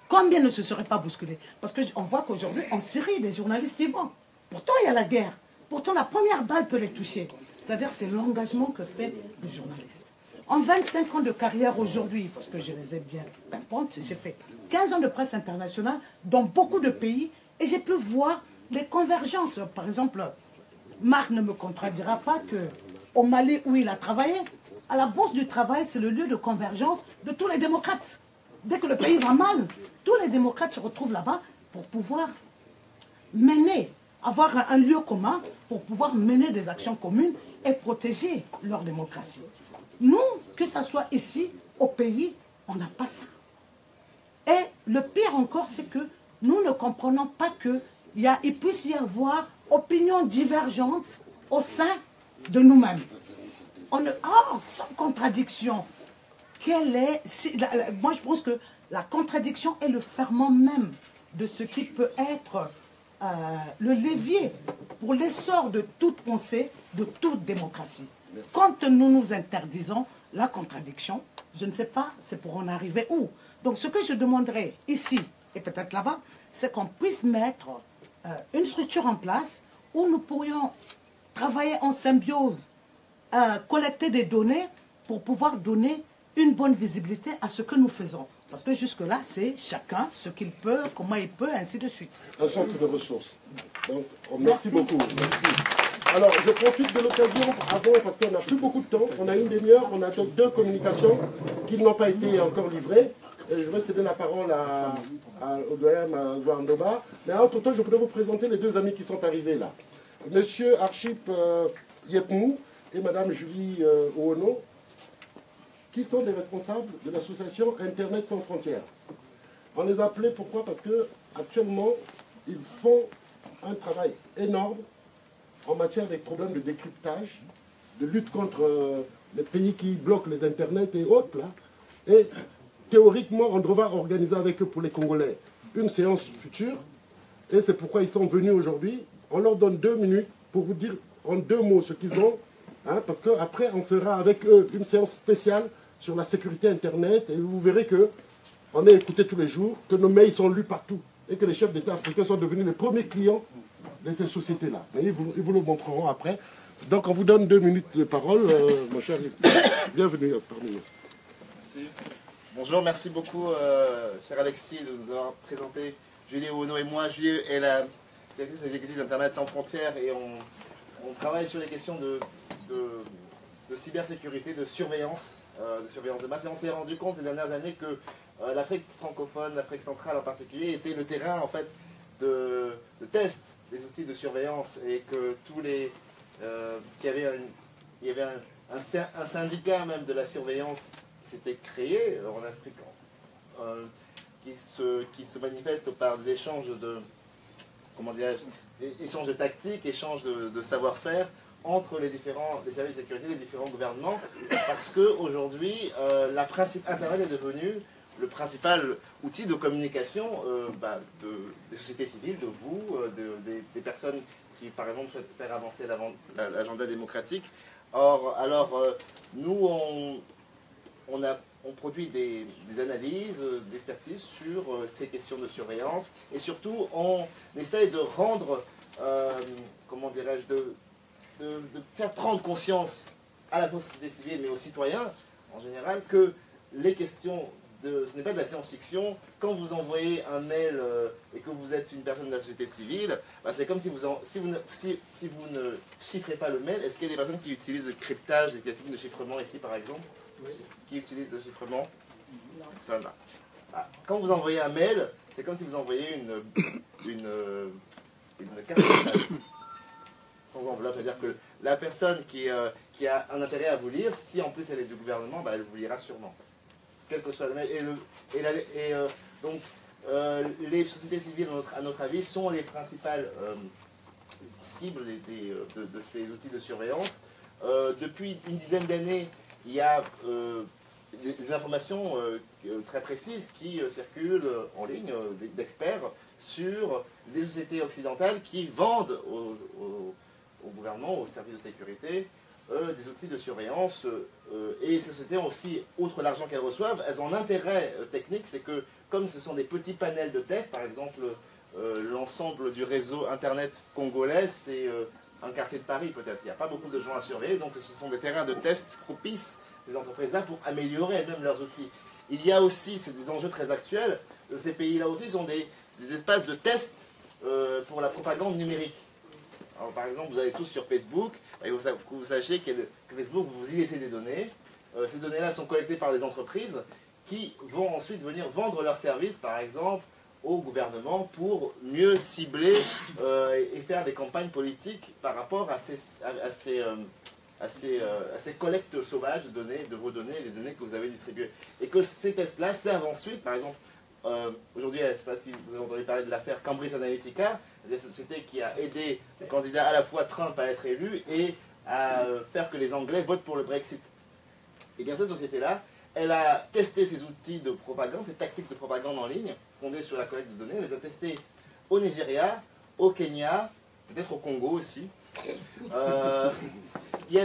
Combien ne se seraient pas bousculés? Parce qu'on voit qu'aujourd'hui, en Syrie, les journalistes y vont. Pourtant, il y a la guerre. Pourtant, la première balle peut les toucher. C'est-à-dire, c'est l'engagement que fait le journaliste. En 25 ans de carrière aujourd'hui, parce que je les ai bien pimpantes, j'ai fait 15 ans de presse internationale dans beaucoup de pays et j'ai pu voir les convergences. Par exemple, Marc ne me contredira pas qu'au Mali où il a travaillé, à la Bourse du Travail, c'est le lieu de convergence de tous les démocrates. Dès que le pays va mal, tous les démocrates se retrouvent là-bas pour pouvoir mener, avoir un lieu commun, pour pouvoir mener des actions communes et protéger leur démocratie. Nous, que ce soit ici, au pays, on n'a pas ça. Et le pire encore, c'est que nous ne comprenons pas qu'il puisse y avoir opinions divergentes au sein de nous-mêmes. Sans contradiction. Moi, je pense que la contradiction est le ferment même de ce qui peut être le levier pour l'essor de toute pensée, de toute démocratie. Quand nous nous interdisons la contradiction, je ne sais pas, c'est pour en arriver où. Donc ce que je demanderais ici, et peut-être là-bas, c'est qu'on puisse mettre une structure en place où nous pourrions travailler en symbiose, collecter des données pour pouvoir donner une bonne visibilité à ce que nous faisons. Parce que jusque-là, c'est chacun ce qu'il peut, comment il peut, ainsi de suite. Un centre de ressources. Donc, merci beaucoup. Merci. Alors, je profite de l'occasion avant, parce qu'on n'a plus beaucoup de temps. On a une demi-heure, on a donc 2 communications qui n'ont pas été encore livrées. Et je vais céder la parole au doyen Gouarndoba. Mais entre-temps, je voudrais vous présenter les 2 amis qui sont arrivés là. Monsieur Archip Yepmou et Madame Julie Ouono, qui sont les responsables de l'association Internet sans frontières. On les a appelés pourquoi? Parce qu'actuellement, ils font un travail énorme en matière des problèmes de décryptage, de lutte contre les pays qui bloquent les Internets et autres. Là. Et théoriquement, on devra organiser avec eux pour les Congolais une séance future. Et c'est pourquoi ils sont venus aujourd'hui. On leur donne 2 minutes pour vous dire en 2 mots ce qu'ils ont. Hein, parce qu'après, on fera avec eux une séance spéciale sur la sécurité Internet. Et vous verrez qu'on est écouté tous les jours, que nos mails sont lus partout. Et que les chefs d'État africains sont devenus les premiers clients de ces sociétés-là. Mais ils vous le montreront après. Donc on vous donne 2 minutes de parole, mon cher. Bienvenue parmi nous. Merci. Bonjour, merci beaucoup, cher Alexis, de nous avoir présenté Julie Ouono et moi. Julie est la directrice exécutive d'Internet sans frontières et on travaille sur les questions de cybersécurité, de surveillance de masse. Et on s'est rendu compte ces dernières années que l'Afrique francophone, l'Afrique centrale en particulier, était le terrain en fait de test des outils de surveillance et que tous les il y avait un syndicat même de la surveillance qui s'était créé en Afrique qui se manifeste par des échanges de échanges de tactiques, échanges de savoir-faire entre les services de sécurité des différents gouvernements, parce qu'aujourd'hui, Internet est devenu le principal outil de communication des sociétés civiles, de vous, des personnes qui, par exemple, souhaitent faire avancer l'agenda démocratique. Nous, on produit des analyses, des expertises sur ces questions de surveillance, et surtout, on essaye de rendre, de faire prendre conscience à la société civile, mais aux citoyens en général, que les questions ce n'est pas de la science-fiction. Quand vous envoyez un mail et que vous êtes une personne de la société civile, c'est comme si vous ne chiffrez pas le mail. Est-ce qu'il y a des personnes qui utilisent le cryptage, des techniques de chiffrement ici par exemple? Oui. Qui utilisent le chiffrement? Non. Quand vous envoyez un mail, c'est comme si vous envoyez une carte postale sans enveloppe. C'est-à-dire que la personne qui a un intérêt à vous lire, si en plus elle est du gouvernement, elle vous lira sûrement. Quel que soit le mail. Donc, les sociétés civiles, à notre avis, sont les principales cibles de ces outils de surveillance. Depuis une dizaine d'années, il y a des informations très précises qui circulent en ligne d'experts sur des sociétés occidentales qui vendent au gouvernement, aux services de sécurité, des outils de surveillance. Et ces sociétés ont aussi, outre l'argent qu'elles reçoivent, elles ont un intérêt technique, c'est que comme ce sont des petits panels de tests, par exemple l'ensemble du réseau Internet congolais, c'est un quartier de Paris peut-être, il n'y a pas beaucoup de gens à surveiller, donc ce sont des terrains de tests propices des entreprises-là pour améliorer elles-mêmes leurs outils. Il y a aussi, c'est des enjeux très actuels, ces pays-là aussi sont des espaces de test pour la propagande numérique. Alors, par exemple, vous allez tous sur Facebook, et vous sachez que Facebook, vous y laissez des données. Ces données-là sont collectées par des entreprises qui vont ensuite venir vendre leurs services, par exemple, au gouvernement pour mieux cibler et faire des campagnes politiques par rapport à ces collectes sauvages de données, de vos données et des données que vous avez distribuées. Et que ces tests-là servent ensuite, par exemple, aujourd'hui, je ne sais pas si vous avez entendu parler de l'affaire Cambridge Analytica, la société qui a aidé le candidat à la fois Trump à être élu et à faire que les Anglais votent pour le Brexit. Et bien cette société-là, elle a testé ces outils de propagande, ces tactiques de propagande en ligne, fondées sur la collecte de données, elle les a testés au Nigeria, au Kenya, peut-être au Congo aussi. Il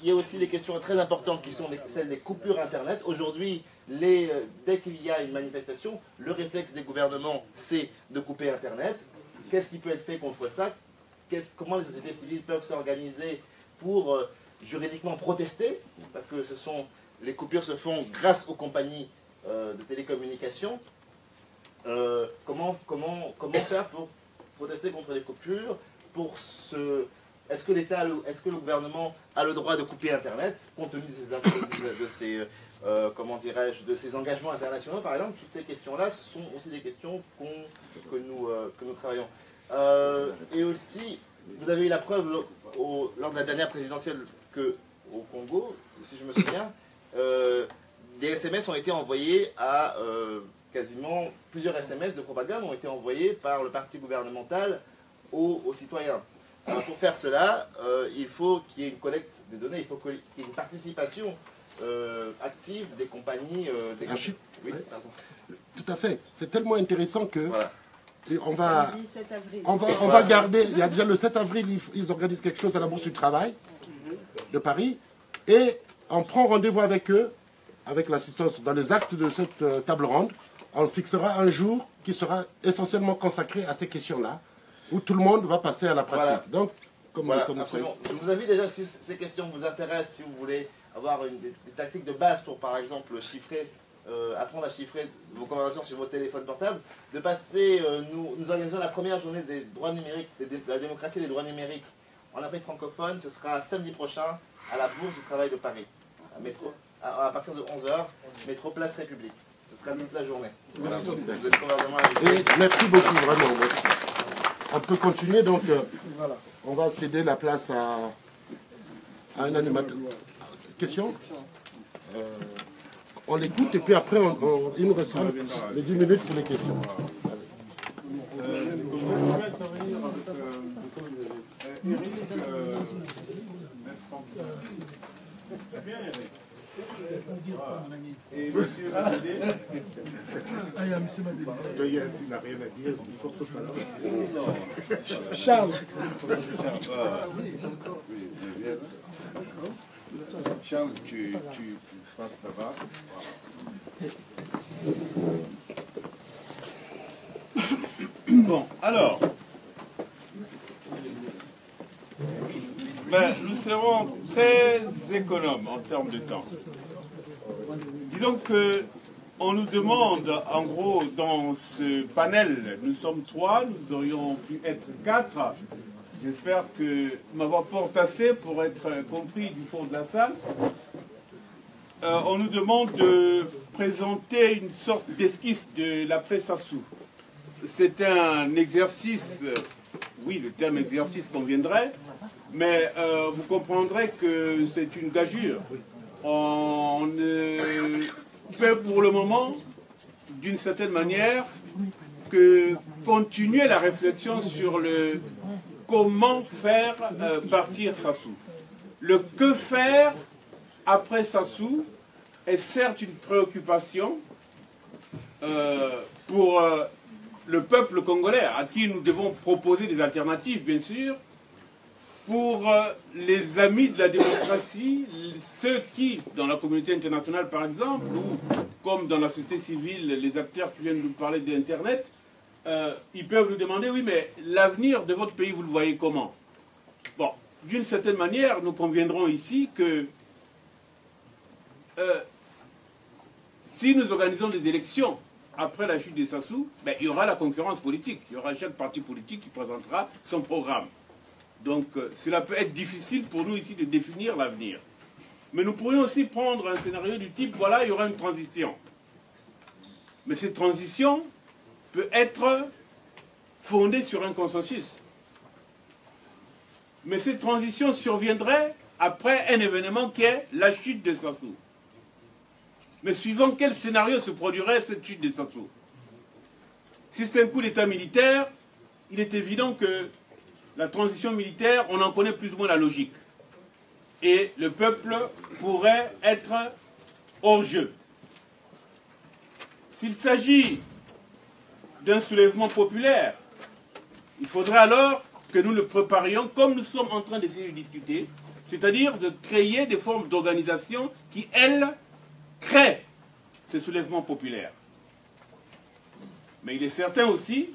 y a aussi des questions très importantes qui sont celles des coupures Internet. Aujourd'hui, dès qu'il y a une manifestation, le réflexe des gouvernements, c'est de couper Internet. Qu'est-ce qui peut être fait contre ça? Comment les sociétés civiles peuvent s'organiser pour juridiquement protester? Parce que les coupures se font grâce aux compagnies de télécommunications. Comment faire pour protester contre les coupures? Est-ce que le gouvernement a le droit de couper Internet, compte tenu de ces engagements internationaux, par exemple? Toutes ces questions-là sont aussi des questions que nous travaillons. Et aussi, vous avez eu la preuve lors de la dernière présidentielle au Congo, si je me souviens, des SMS ont été envoyés quasiment plusieurs SMS de propagande ont été envoyés par le parti gouvernemental aux citoyens. Alors pour faire cela, il faut qu'il y ait une collecte des données, il faut qu'il y ait une participation active des compagnies. Oui, tout à fait. C'est tellement intéressant que on va garder. Il y a déjà le 7 avril, ils organisent quelque chose à la Bourse du Travail de Paris, et on prend rendez-vous avec eux, avec l'assistance dans les actes de cette table ronde. On fixera un jour qui sera essentiellement consacré à ces questions-là, où tout le monde va passer à la pratique. Voilà. Donc, je vous invite déjà, si ces questions vous intéressent, si vous voulez avoir des tactiques de base pour, par exemple, apprendre à chiffrer vos conversations sur votre téléphone portable, de passer, nous organisons la première journée des droits numériques, de la démocratie et des droits numériques en Afrique francophone. Ce sera samedi prochain à la Bourse du Travail de Paris, à partir de 11h, métro Place République. Ce sera toute la journée. Merci. Voilà. Merci beaucoup, vraiment. On peut continuer, donc on va céder la place à un animateur. Question? On l'écoute et puis après il nous restera les 10 minutes pour les questions. Et monsieur Madélé, S'il n'a rien à dire, il force pas là. Charles. Charles, tu passes là-bas. Bon, alors, nous serons très économes en termes de temps. Disons que on nous demande, en gros, dans ce panel, nous sommes 3, nous aurions pu être 4. J'espère que ma voix porte assez pour être compris du fond de la salle. On nous demande de présenter une sorte d'esquisse de l'après Sassou. C'est un exercice, oui, le terme exercice conviendrait, mais vous comprendrez que c'est une gageure. On ne peut pour le moment, d'une certaine manière, que continuer la réflexion sur le comment faire partir Sassou. Le que faire après Sassou est certes une préoccupation pour le peuple congolais, à qui nous devons proposer des alternatives, bien sûr, pour les amis de la démocratie, ceux qui, dans la communauté internationale par exemple, ou comme dans la société civile, les acteurs qui viennent nous parler d'Internet, ils peuvent nous demander, oui, mais l'avenir de votre pays, vous le voyez comment? Bon, d'une certaine manière, nous conviendrons ici que si nous organisons des élections après la chute de Sassou, ben, il y aura la concurrence politique. Il y aura chaque parti politique qui présentera son programme. Donc cela peut être difficile pour nous ici de définir l'avenir. Mais nous pourrions aussi prendre un scénario du type, voilà, il y aura une transition. Mais cette transition peut être fondée sur un consensus. Mais cette transition surviendrait après un événement qui est la chute de Sassou. Mais suivant quel scénario se produirait cette chute de Sassou? Si c'est un coup d'État militaire, il est évident que la transition militaire, on en connaît plus ou moins la logique. Et le peuple pourrait être hors jeu. S'il s'agit d'un soulèvement populaire, il faudrait alors que nous le préparions comme nous sommes en train d'essayer de discuter, c'est-à-dire de créer des formes d'organisation qui, elles, créent ce soulèvement populaire. Mais il est certain aussi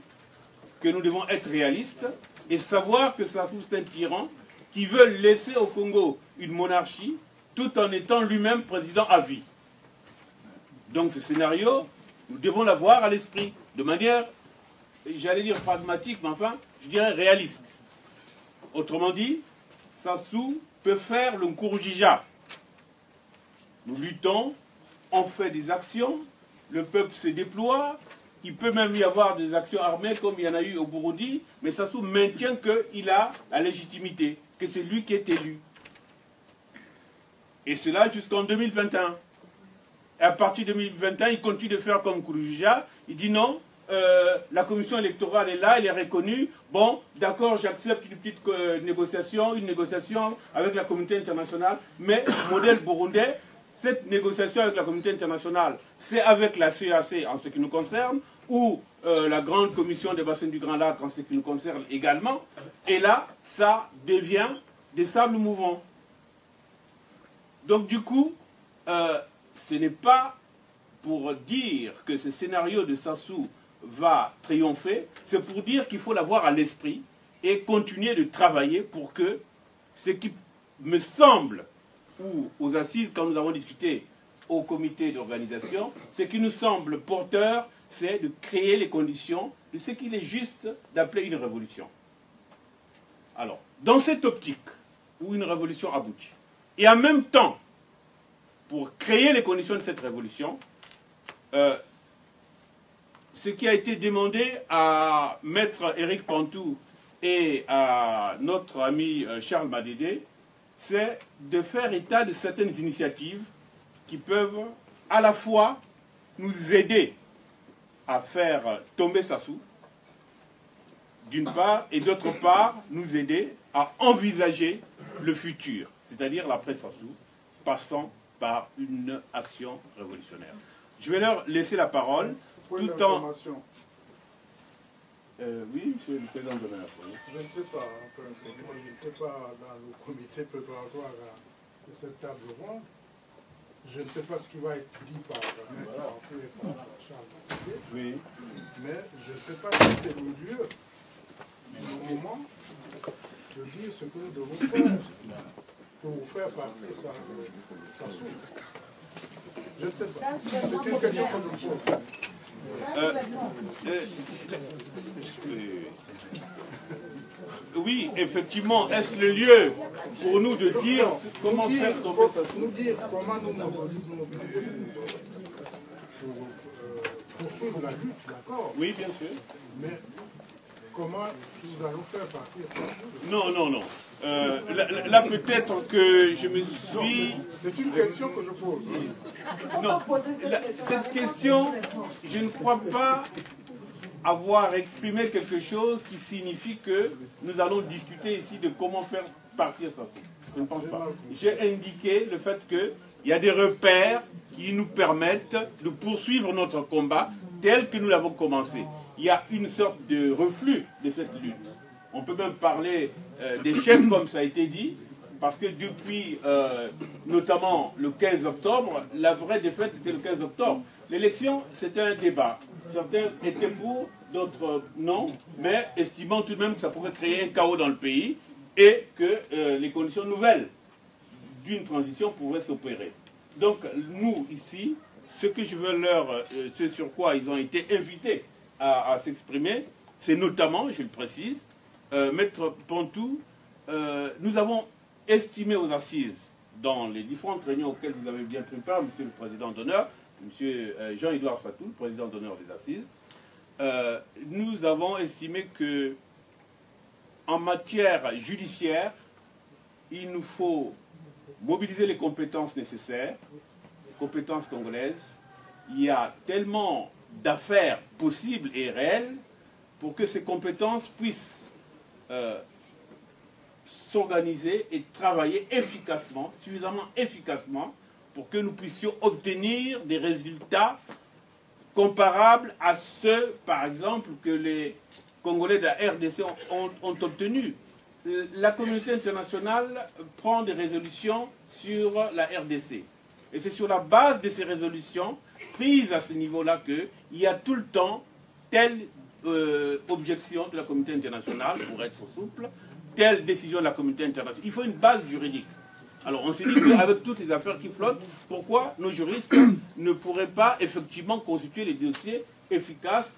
que nous devons être réalistes et savoir que Sassou, c'est un tyran qui veut laisser au Congo une monarchie tout en étant lui-même président à vie. Donc ce scénario, nous devons l'avoir à l'esprit, de manière, j'allais dire pragmatique, mais enfin, je dirais réaliste. Autrement dit, Sassou peut faire le Nkurunziza. Nous luttons, on fait des actions, le peuple se déploie, il peut même y avoir des actions armées comme il y en a eu au Burundi, mais Sassou maintient qu'il a la légitimité, que c'est lui qui est élu. Et cela jusqu'en 2021. Et à partir de 2021, il continue de faire comme Nkurunziza, il dit non, la commission électorale est là, elle est reconnue, bon, d'accord, j'accepte une petite négociation, avec la communauté internationale, mais modèle burundais, cette négociation avec la communauté internationale, c'est avec la CEAC en ce qui nous concerne, ou la grande commission des bassins du Grand Lac en ce qui nous concerne également, et là, ça devient des sables mouvants. Donc du coup, ce n'est pas pour dire que ce scénario de Sassou va triompher, c'est pour dire qu'il faut l'avoir à l'esprit et continuer de travailler pour que ce qui me semble, ou aux assises, quand nous avons discuté au comité d'organisation, ce qui nous semble porteur, c'est de créer les conditions de ce qu'il est juste d'appeler une révolution. Alors, dans cette optique où une révolution aboutit, et en même temps, pour créer les conditions de cette révolution, ce qui a été demandé à Maître Éric Pantou et à notre ami Charles Madédé, c'est de faire état de certaines initiatives qui peuvent à la fois nous aider à faire tomber Sassou, d'une part, et d'autre part, nous aider à envisager le futur, c'est-à-dire l'après Sassou, passant par une action révolutionnaire. Je vais leur laisser la parole, tout en... oui, monsieur le président de la Je ne sais pas, je n'étais pas dans le comité préparatoire de cette table ronde. Je ne sais pas ce qui va être dit par Maître Pantou et par Charles Madédé, oui. Mais je ne sais pas si c'est le lieu, le moment, de dire ce que nous devons faire pour faire partir Sassou. Je ne sais pas. C'est une question qu'on nous pose. Oui, effectivement, est-ce le lieu pour nous de dire comment faire tomber Sassou? Nous dire comment nous mobiliser pour poursuivre la lutte, d'accord? Oui, bien sûr. Mais comment nous allons faire partir Sassou? Non, non, non. Là, peut-être que je me suis... C'est une question que je pose. Non, cette question, je ne crois pas avoir exprimé quelque chose qui signifie que nous allons discuter ici de comment faire partir Sassou. Je ne pense pas. J'ai indiqué le fait qu'il y a des repères qui nous permettent de poursuivre notre combat tel que nous l'avons commencé. Il y a une sorte de reflux de cette lutte. On peut même parler d'échec, comme ça a été dit, parce que depuis notamment le 15 octobre, la vraie défaite c'était le 15 octobre. L'élection, c'était un débat. Certains étaient pour, d'autres non, mais estimant tout de même que ça pourrait créer un chaos dans le pays et que les conditions nouvelles d'une transition pourraient s'opérer. Donc nous, ici, ce que je veux ce sur quoi ils ont été invités à s'exprimer, c'est notamment, je le précise, Maître Pontou, nous avons estimé aux assises, dans les différentes réunions auxquelles vous avez bien pris part, Monsieur le Président d'honneur, Monsieur Jean-Édouard Satou, le Président d'honneur des assises, nous avons estimé que en matière judiciaire, il nous faut mobiliser les compétences nécessaires, les compétences congolaises. Il y a tellement d'affaires possibles et réelles pour que ces compétences puissent s'organiser et travailler efficacement, suffisamment efficacement, pour que nous puissions obtenir des résultats comparables à ceux, par exemple, que les Congolais de la RDC ont obtenus. La communauté internationale prend des résolutions sur la RDC. Et c'est sur la base de ces résolutions prises à ce niveau-là qu'il y a tout le temps telle objection de la communauté internationale, pour être souple, telle décision de la communauté internationale. Il faut une base juridique. Alors on s'est dit qu'avec toutes les affaires qui flottent, pourquoi nos juristes ne pourraient pas effectivement constituer les dossiers efficaces,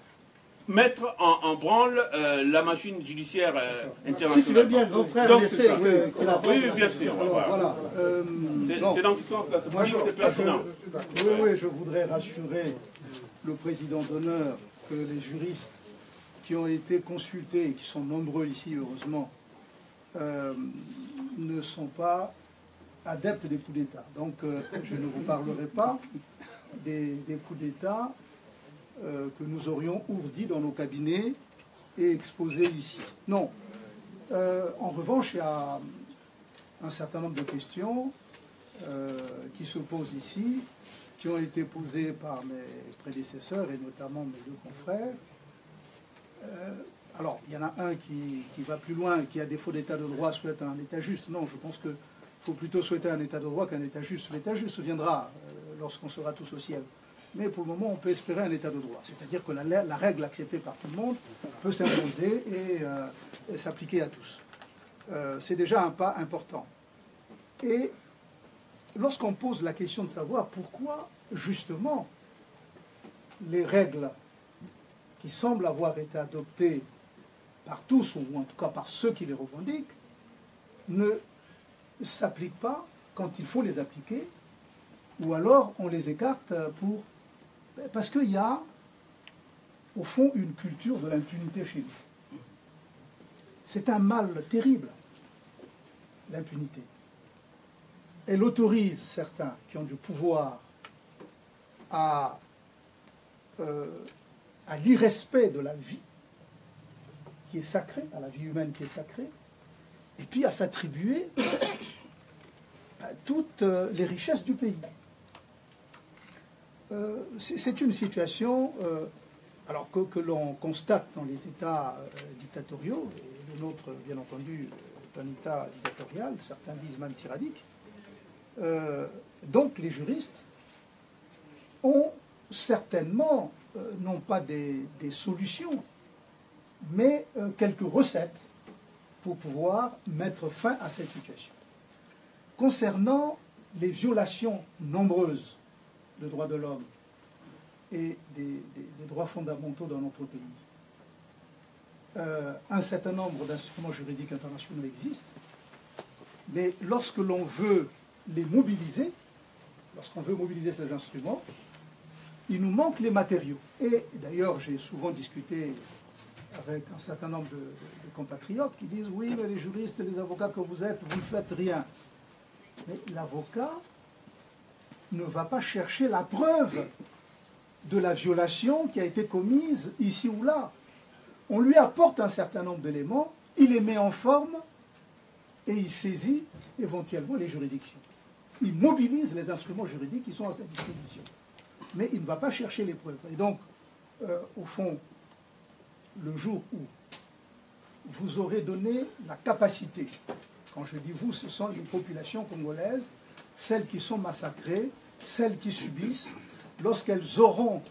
mettre en branle la machine judiciaire internationale. Si tu veux bien, nos frères, laissez oui, bien sûr. Voilà. C'est dans ce sens, c'est pertinent. Oui, je voudrais rassurer le président d'honneur que les juristes qui ont été consultés, et qui sont nombreux ici, heureusement, ne sont pas adeptes des coups d'État. Donc, je ne vous parlerai pas des coups d'État que nous aurions ourdis dans nos cabinets et exposés ici. Non. En revanche, il y a un certain nombre de questions qui se posent ici, qui ont été posées par mes prédécesseurs et notamment mes deux confrères. Alors, il y en a un qui va plus loin, qui, à défaut d'état de droit, souhaite un état juste. Non, je pense qu'il faut plutôt souhaiter un état de droit qu'un état juste. L'état juste viendra lorsqu'on sera tous au ciel. Mais pour le moment, on peut espérer un état de droit. C'est-à-dire que la règle acceptée par tout le monde peut s'imposer et s'appliquer à tous. C'est déjà un pas important. Et lorsqu'on pose la question de savoir pourquoi, justement, les règles qui semblent avoir été adoptées par tous, ou en tout cas par ceux qui les revendiquent, ne s'appliquent pas quand il faut les appliquer, ou alors on les écarte parce qu'il y a, au fond, une culture de l'impunité chez nous. C'est un mal terrible, l'impunité. Elle autorise certains qui ont du pouvoir à l'irrespect de la vie qui est sacrée, à la vie humaine qui est sacrée, et puis à s'attribuer toutes les richesses du pays. C'est une situation alors que l'on constate dans les États dictatoriaux, et le nôtre, bien entendu, est un État dictatorial, certains disent même tyrannique. Donc les juristes ont certainement, non pas des solutions, mais quelques recettes pour pouvoir mettre fin à cette situation. Concernant les violations nombreuses des droits de l'homme et des droits fondamentaux dans notre pays, un certain nombre d'instruments juridiques internationaux existent, mais lorsque l'on veut les mobiliser, lorsqu'on veut mobiliser ces instruments, il nous manque les matériaux. Et d'ailleurs, j'ai souvent discuté avec un certain nombre de compatriotes qui disent « Oui, mais les juristes, les avocats que vous êtes, vous ne faites rien. » Mais l'avocat ne va pas chercher la preuve de la violation qui a été commise ici ou là. On lui apporte un certain nombre d'éléments, il les met en forme et il saisit éventuellement les juridictions. il mobilise les instruments juridiques qui sont à sa disposition. Mais il ne va pas chercher les preuves. Et donc, au fond, le jour où vous aurez donné la capacité, quand je dis vous, ce sont les populations congolaises, celles qui sont massacrées, celles qui subissent, lorsqu'elles auront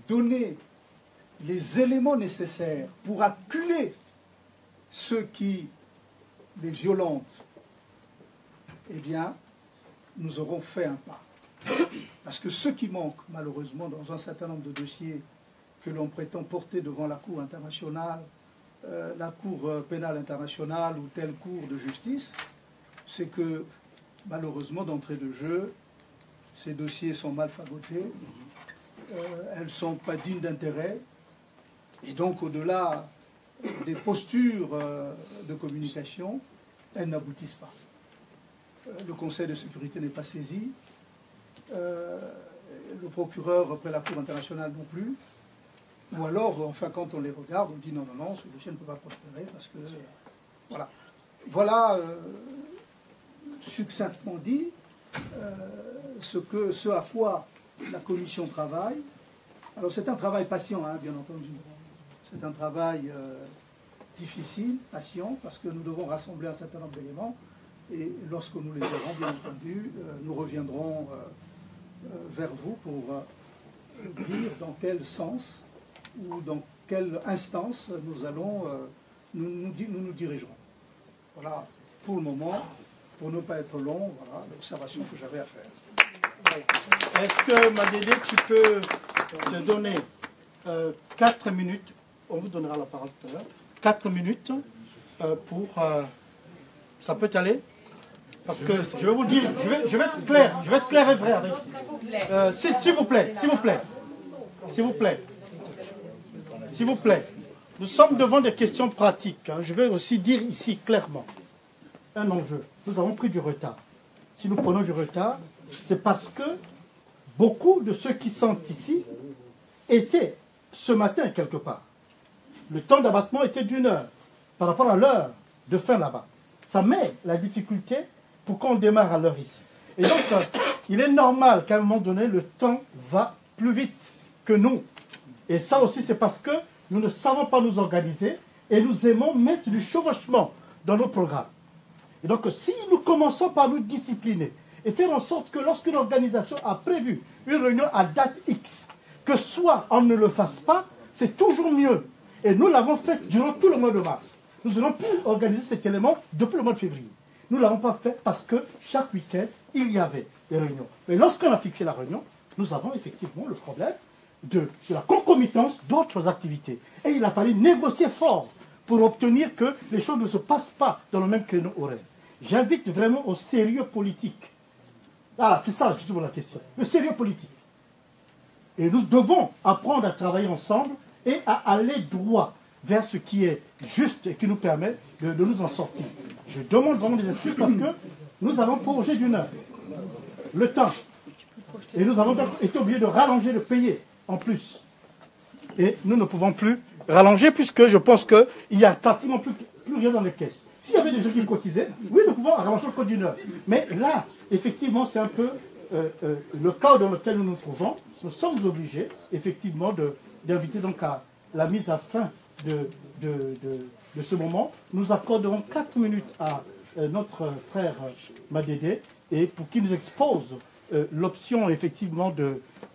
donné les éléments nécessaires pour acculer ceux qui les violentent, eh bien, nous aurons fait un pas. Parce que ce qui manque, malheureusement, dans un certain nombre de dossiers que l'on prétend porter devant la Cour internationale, la Cour pénale internationale ou telle Cour de justice, c'est que, malheureusement, d'entrée de jeu, ces dossiers sont mal fagotés, elles ne sont pas dignes d'intérêt, et donc, au-delà des postures de communication, elles n'aboutissent pas. Le Conseil de sécurité n'est pas saisi, le procureur auprès de la Cour internationale non plus, ou alors, enfin, quand on les regarde, on dit non, non, non, ce dossier ne peut pas prospérer parce que... voilà. Voilà, succinctement dit, ce à quoi la Commission travaille. Alors, c'est un travail patient, hein, bien entendu. C'est un travail difficile, patient, parce que nous devons rassembler un certain nombre d'éléments. Et lorsque nous les aurons, bien entendu, nous reviendrons vers vous pour dire dans quel sens ou dans quelle instance nous allons nous dirigerons. Voilà, pour le moment, pour ne pas être long, voilà l'observation que j'avais à faire. Est-ce que, Madédé, tu peux te donner 4 minutes, on vous donnera la parole tout à l'heure, 4 minutes pour... ça peut aller? Parce que je vais vous dire, je vais être clair et vrai avec vous. S'il vous plaît, s'il vous plaît, s'il vous plaît, s'il vous plaît. Nous sommes devant des questions pratiques. Hein. Je vais aussi dire ici clairement un enjeu. Nous avons pris du retard. Si nous prenons du retard, c'est parce que beaucoup de ceux qui sont ici étaient ce matin quelque part. Le temps d'abattement était d'1 heure par rapport à l'heure de fin là-bas. Ça met la difficulté pour qu'on démarre à l'heure ici. Et donc, il est normal qu'à un moment donné, le temps va plus vite que nous. Et ça aussi, c'est parce que nous ne savons pas nous organiser et nous aimons mettre du chevauchement dans nos programmes. Et donc, si nous commençons par nous discipliner et faire en sorte que lorsqu'une organisation a prévu une réunion à date X, que soit on ne le fasse pas, c'est toujours mieux. Et nous l'avons fait durant tout le mois de mars. Nous aurions pu organiser cet élément depuis le mois de février. Nous ne l'avons pas fait parce que chaque week-end, il y avait des réunions. Mais lorsqu'on a fixé la réunion, nous avons effectivement le problème de la concomitance d'autres activités. Et il a fallu négocier fort pour obtenir que les choses ne se passent pas dans le même créneau horaire. J'invite vraiment au sérieux politique. Ah, c'est ça justement la question. Le sérieux politique. Et nous devons apprendre à travailler ensemble et à aller droit vers ce qui est juste et qui nous permet de nous en sortir. Je demande vraiment des excuses parce que nous avons prorogé d'1 heure le temps. Et nous avons été obligés de rallonger, de payer en plus. Et nous ne pouvons plus rallonger puisque je pense qu'il n'y a pratiquement plus rien dans les caisses. S'il y avait des gens qui cotisaient, oui, nous pouvons rallonger encore d'1 heure. Mais là, effectivement, c'est un peu le cas dans lequel nous nous trouvons. Nous sommes obligés, effectivement, d'inviter donc à la mise à fin de ce moment. Nous accorderons 4 minutes à notre frère Madédé et pour qu'il nous expose l'option effectivement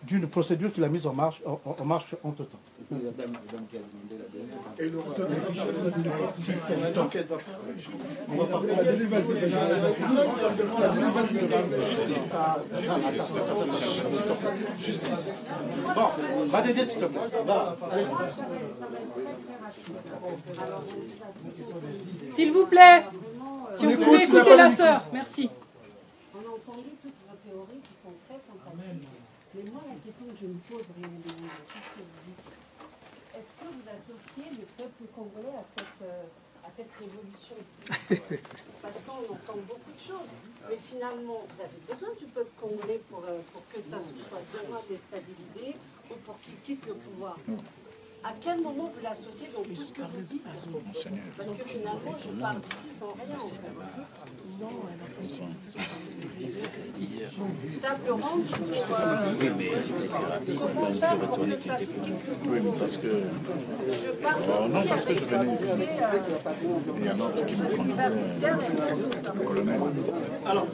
d'une procédure qu'il a mise en marche entre-temps. Et le retard. Justice. Bon, Madédé, s'il te plaît. S'il vous plaît, si on pouvait écouter la sœur, merci. On a entendu toutes vos théories qui sont très fantastiques. Mais moi, la question que je me pose réellement, est-ce que vous associez le peuple congolais à cette révolution? Parce qu'on entend beaucoup de choses. Mais finalement, vous avez besoin du peuple congolais pour que ça soit demain déstabilisé ou pour qu'il quitte le pouvoir. À quel moment vous l'associez dans tout ce que vous dites? Parce que finalement, je parle d'ici sans rien en fait. Table ronde pour comment faire pour que ça se quitte. Oui, parce que... Je parle non, parce que je venais ici. Il y a un autre qui me connaît. Alors,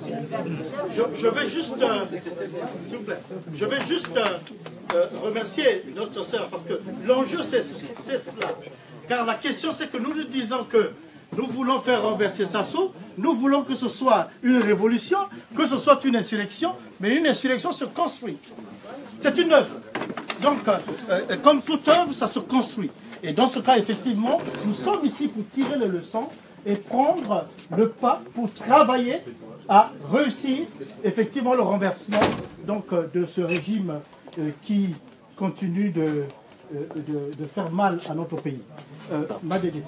je vais juste, s'il vous plaît, je vais juste remercier notre sœur parce que l'enjeu c'est cela. Car la question c'est que nous nous disons que nous voulons faire renverser Sassou, nous voulons que ce soit une révolution, que ce soit une insurrection, mais une insurrection se construit. C'est une œuvre. Donc, comme toute œuvre, ça se construit. Et dans ce cas, effectivement, nous sommes ici pour tirer les leçons et prendre le pas pour travailler à réussir effectivement le renversement donc, de ce régime qui continue de faire mal à notre pays. Madédé.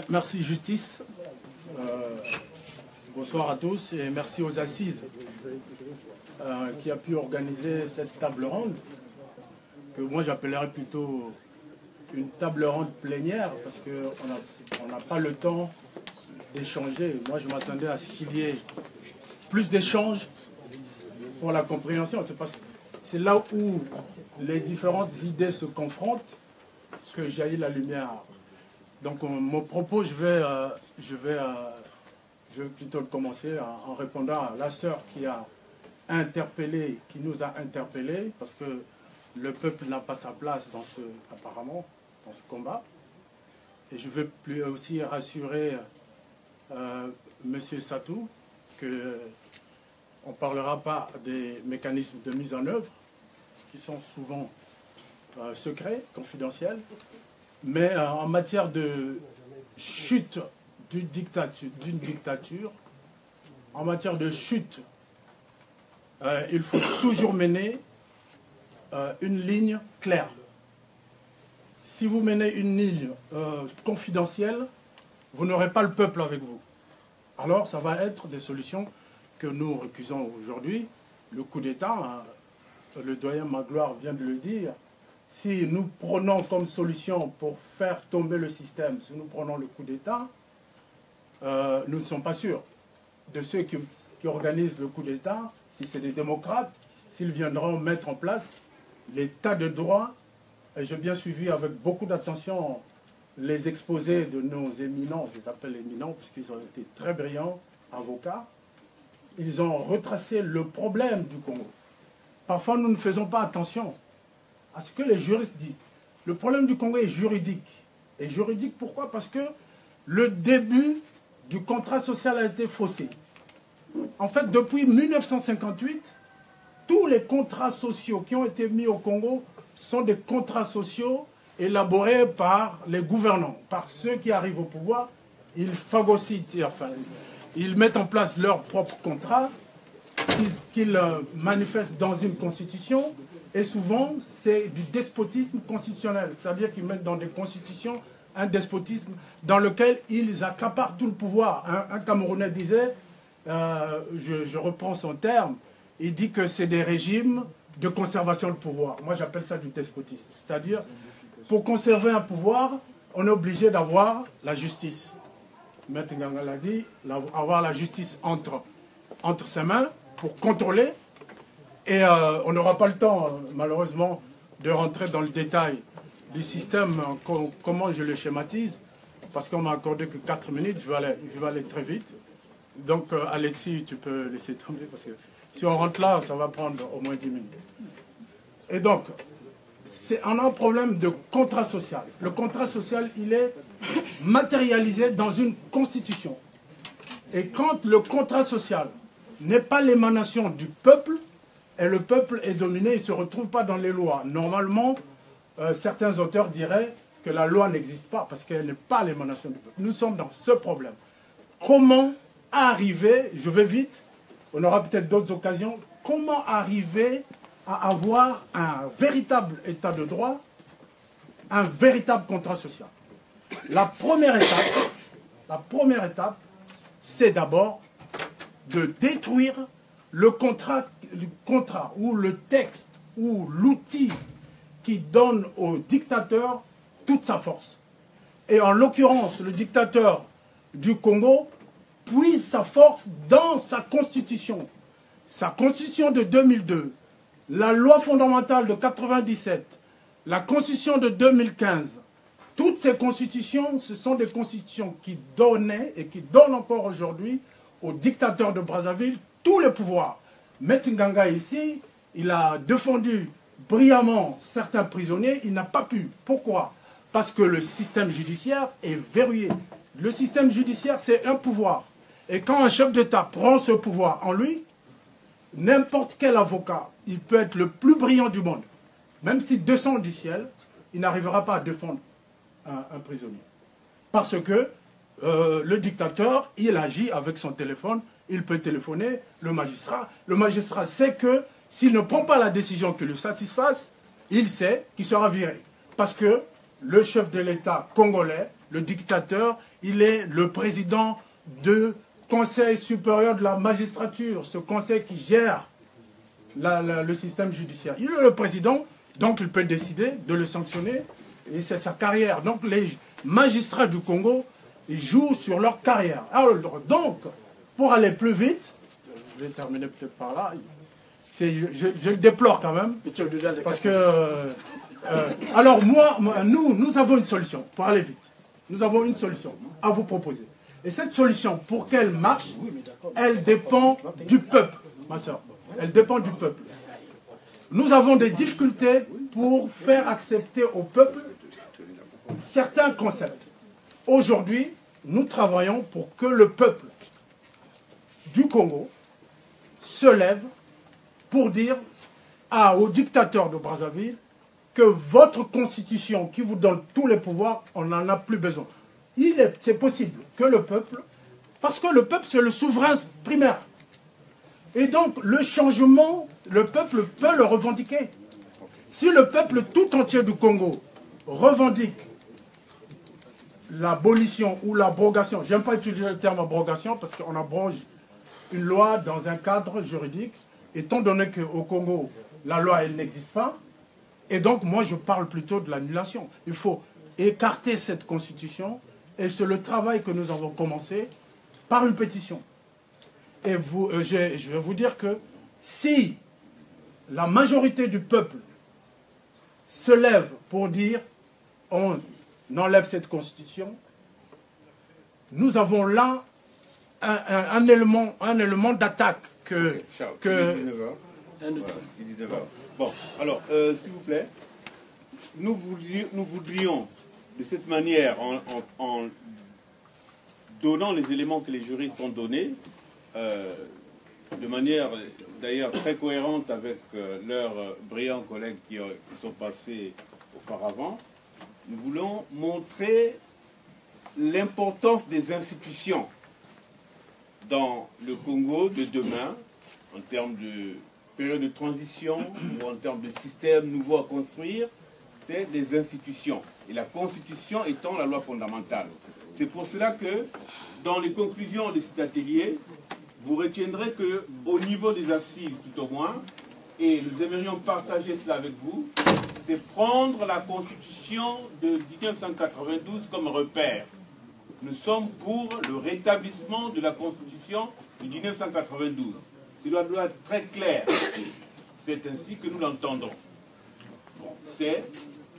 Merci Justice. Bonsoir à tous et merci aux Assises qui a pu organiser cette table ronde que moi j'appellerais plutôt une table ronde plénière parce qu'on n'a pas le temps d'échanger. Moi je m'attendais à ce qu'il y ait plus d'échanges pour la compréhension. C'est là où les différentes idées se confrontent que jaillit la lumière. Donc mon propos, je vais plutôt commencer en répondant à la sœur qui nous a interpellés, parce que le peuple n'a pas sa place apparemment dans ce combat. Et je veux aussi rassurer M. Satou que on ne parlera pas des mécanismes de mise en œuvre qui sont souvent secrets, confidentiels. Mais en matière de chute d'une dictature, en matière de chute, il faut toujours mener une ligne claire. Si vous menez une ligne confidentielle, vous n'aurez pas le peuple avec vous. Alors ça va être des solutions que nous récusons aujourd'hui. Le coup d'État, le doyen Magloire vient de le dire, si nous prenons comme solution pour faire tomber le système, si nous prenons le coup d'État, nous ne sommes pas sûrs de ceux qui organisent le coup d'État, si c'est des démocrates, s'ils viendront mettre en place l'état de droit. Et j'ai bien suivi avec beaucoup d'attention les exposés de nos éminents, je les appelle éminents parce qu'ils ont été très brillants, avocats. Ils ont retracé le problème du Congo. Parfois, nous ne faisons pas attention à ce que les juristes disent. Le problème du Congo est juridique. Et juridique, pourquoi? Parce que le début du contrat social a été faussé. En fait, depuis 1958, tous les contrats sociaux qui ont été mis au Congo sont des contrats sociaux élaborés par les gouvernants, par ceux qui arrivent au pouvoir. Ils phagocytent, enfin, ils mettent en place leurs propres contrats qu'ils manifestent dans une constitution. Et souvent, c'est du despotisme constitutionnel. C'est-à-dire qu'ils mettent dans des constitutions un despotisme dans lequel ils accaparent tout le pouvoir. Un Camerounais disait, je reprends son terme, il dit que c'est des régimes de conservation de pouvoir. Moi, j'appelle ça du despotisme. C'est-à-dire, pour conserver un pouvoir, on est obligé d'avoir la justice. Maître Nganga l'a dit, avoir la justice entre ses mains pour contrôler. Et on n'aura pas le temps, malheureusement, de rentrer dans le détail du système, comment je le schématise, parce qu'on m'a accordé que 4 minutes, je vais aller très vite. Donc, Alexis, tu peux laisser tomber, parce que si on rentre là, ça va prendre au moins 10 minutes. Et donc, on a un problème de contrat social. Le contrat social, il est matérialisé dans une constitution. Et quand le contrat social n'est pas l'émanation du peuple, et le peuple est dominé, il ne se retrouve pas dans les lois. Normalement, certains auteurs diraient que la loi n'existe pas parce qu'elle n'est pas l'émanation du peuple. Nous sommes dans ce problème. Comment arriver, je vais vite, on aura peut-être d'autres occasions, comment arriver à avoir un véritable état de droit, un véritable contrat social? La première étape, c'est d'abord de détruire le contrat ou le texte ou l'outil qui donne au dictateur toute sa force. Et en l'occurrence, le dictateur du Congo puise sa force dans sa constitution. Sa constitution de 2002, la loi fondamentale de 97, la constitution de 2015, toutes ces constitutions, ce sont des constitutions qui donnaient et qui donnent encore aujourd'hui au dictateur de Brazzaville tous les pouvoirs. Maître Nganga ici, il a défendu brillamment certains prisonniers, il n'a pas pu. Pourquoi? Parce que le système judiciaire est verrouillé. Le système judiciaire, c'est un pouvoir. Et quand un chef d'État prend ce pouvoir en lui, n'importe quel avocat, il peut être le plus brillant du monde. Même s'il descend du ciel, il n'arrivera pas à défendre un prisonnier. Parce que le dictateur, il agit avec son téléphone, il peut téléphoner, le magistrat sait que s'il ne prend pas la décision qui le satisfasse, il sait qu'il sera viré. Parce que le chef de l'État congolais, le dictateur, il est le président du Conseil supérieur de la magistrature, ce conseil qui gère le système judiciaire. Il est le président, donc il peut décider de le sanctionner, et c'est sa carrière. Donc les magistrats du Congo, ils jouent sur leur carrière. Alors, donc, pour aller plus vite, je vais terminer peut-être par là, je le déplore quand même, parce que... alors moi, nous avons une solution pour aller vite. Nous avons une solution à vous proposer. Et cette solution, pour qu'elle marche, elle dépend du peuple, ma soeur. Elle dépend du peuple. Nous avons des difficultés pour faire accepter au peuple certains concepts. Aujourd'hui, nous travaillons pour que le peuple du Congo se lève pour dire au dictateur de Brazzaville que votre constitution qui vous donne tous les pouvoirs, on n'en a plus besoin. C'est possible que le peuple, parce que le peuple c'est le souverain primaire. Et donc le changement, le peuple peut le revendiquer. Si le peuple tout entier du Congo revendique l'abolition ou l'abrogation, j'aime pas utiliser le terme abrogation parce qu'on abroge une loi dans un cadre juridique, étant donné qu'au Congo, la loi elle n'existe pas, et donc moi je parle plutôt de l'annulation. Il faut écarter cette constitution, et c'est le travail que nous avons commencé par une pétition. Et je vais vous dire que si la majorité du peuple se lève pour dire on enlève cette constitution, nous avons là un élément d'attaque que... Bon, alors, s'il vous plaît, nous voudrions, de cette manière, en donnant les éléments que les juristes ont donnés, de manière d'ailleurs très cohérente avec leurs brillants collègues qui sont passés auparavant, nous voulons montrer l'importance des institutions dans le Congo de demain, en termes de période de transition ou en termes de système nouveau à construire, c'est des institutions. Et la Constitution étant la loi fondamentale. C'est pour cela que, dans les conclusions de cet atelier, vous retiendrez qu'au niveau des assises, tout au moins, et nous aimerions partager cela avec vous, c'est prendre la Constitution de 1992 comme repère. Nous sommes pour le rétablissement de la Constitution de 1992. Cela doit être très clair. C'est ainsi que nous l'entendons. Bon, c'est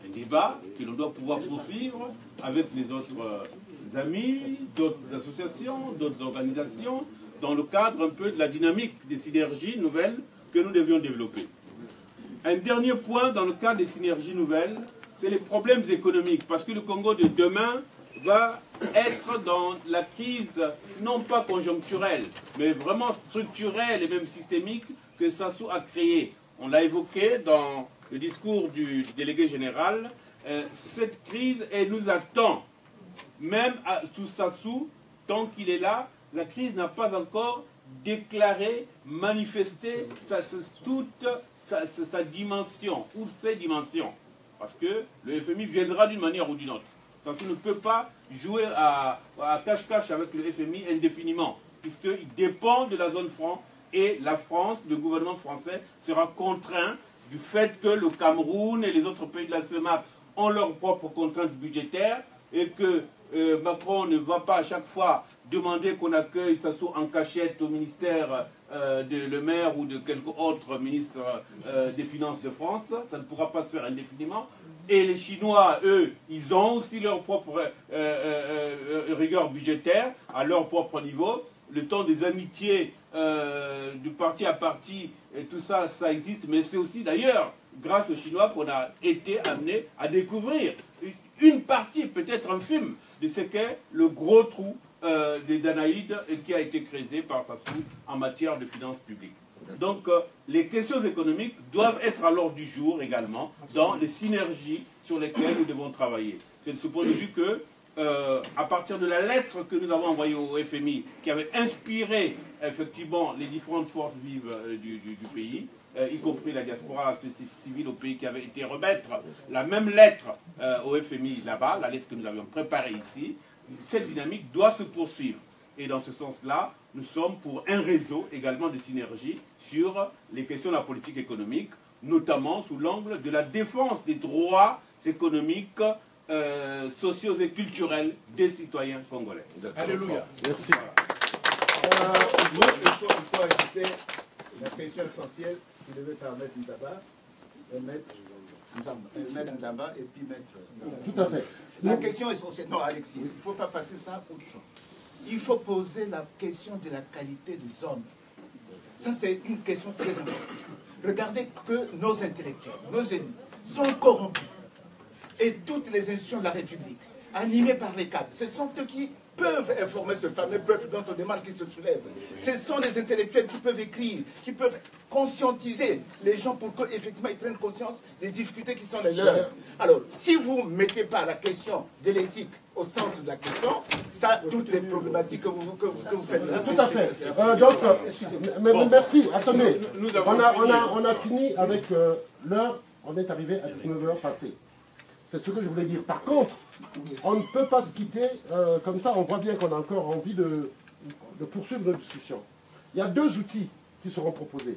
un débat que l'on doit pouvoir poursuivre avec les autres amis, d'autres associations, d'autres organisations, dans le cadre un peu de la dynamique des synergies nouvelles que nous devions développer. Un dernier point dans le cadre des synergies nouvelles, c'est les problèmes économiques, parce que le Congo de demain va être dans la crise, non pas conjoncturelle, mais vraiment structurelle et même systémique que Sassou a créée. On l'a évoqué dans le discours du délégué général. Cette crise, elle nous attend. Même sous Sassou, tant qu'il est là, la crise n'a pas encore déclaré, manifesté toute sa dimension, ou ses dimensions. Parce que le FMI viendra d'une manière ou d'une autre. Parce qu'on ne peut pas jouer à cache-cache avec le FMI indéfiniment, puisqu'il dépend de la zone franc, et la France, le gouvernement français, sera contraint du fait que le Cameroun et les autres pays de la CEMAC ont leurs propres contraintes budgétaires et que Macron ne va pas à chaque fois demander qu'on accueille Sassou en cachette au ministère de le maire ou de quelque autre ministre des Finances de France. Ça ne pourra pas se faire indéfiniment. Et les Chinois, eux, ils ont aussi leur propre rigueur budgétaire à leur propre niveau. Le temps des amitiés du parti à parti, et tout ça, ça existe. Mais c'est aussi d'ailleurs grâce aux Chinois qu'on a été amené à découvrir une partie, peut-être infime, de ce qu'est le gros trou des Danaïdes qui a été créé par Sassou en matière de finances publiques. Donc les questions économiques doivent être à l'ordre du jour également dans les synergies sur lesquelles nous devons travailler. C'est de ce point de vue que, à partir de la lettre que nous avons envoyée au FMI, qui avait inspiré effectivement les différentes forces vives du pays, y compris la diaspora, la société civile au pays qui avait été remettre la même lettre au FMI là-bas, la lettre que nous avions préparée ici, cette dynamique doit se poursuivre. Et dans ce sens-là, nous sommes pour un réseau également de synergie sur les questions de la politique économique, notamment sous l'angle de la défense des droits économiques, sociaux et culturels des citoyens congolais. Alléluia. Merci. Il faut ajouter la question essentielle qui devait permettre Ndaba et mettre Ndaba et puis mettre... Tout à fait. La question essentielle... Non, Alexis, il ne faut pas passer ça outre. Il faut poser la question de la qualité des hommes. Ça, c'est une question très importante. Regardez que nos intellectuels, nos élus, sont corrompus. Et toutes les institutions de la République, animées par les cadres, ce sont eux qui peuvent informer ce fameux peuple dont on demande qu'il se soulève. Ce sont des intellectuels qui peuvent écrire, qui peuvent conscientiser les gens pour qu'effectivement ils prennent conscience des difficultés qui sont les leurs. Alors, si vous ne mettez pas la question de l'éthique au centre de la question, ça, toutes les problématiques que vous faites là... Tout à fait. Donc, merci. Attendez, on a fini avec l'heure, on est arrivé à 19h passées. C'est ce que je voulais dire. Par contre, on ne peut pas se quitter comme ça. On voit bien qu'on a encore envie de poursuivre notre discussion. Il y a deux outils qui seront proposés.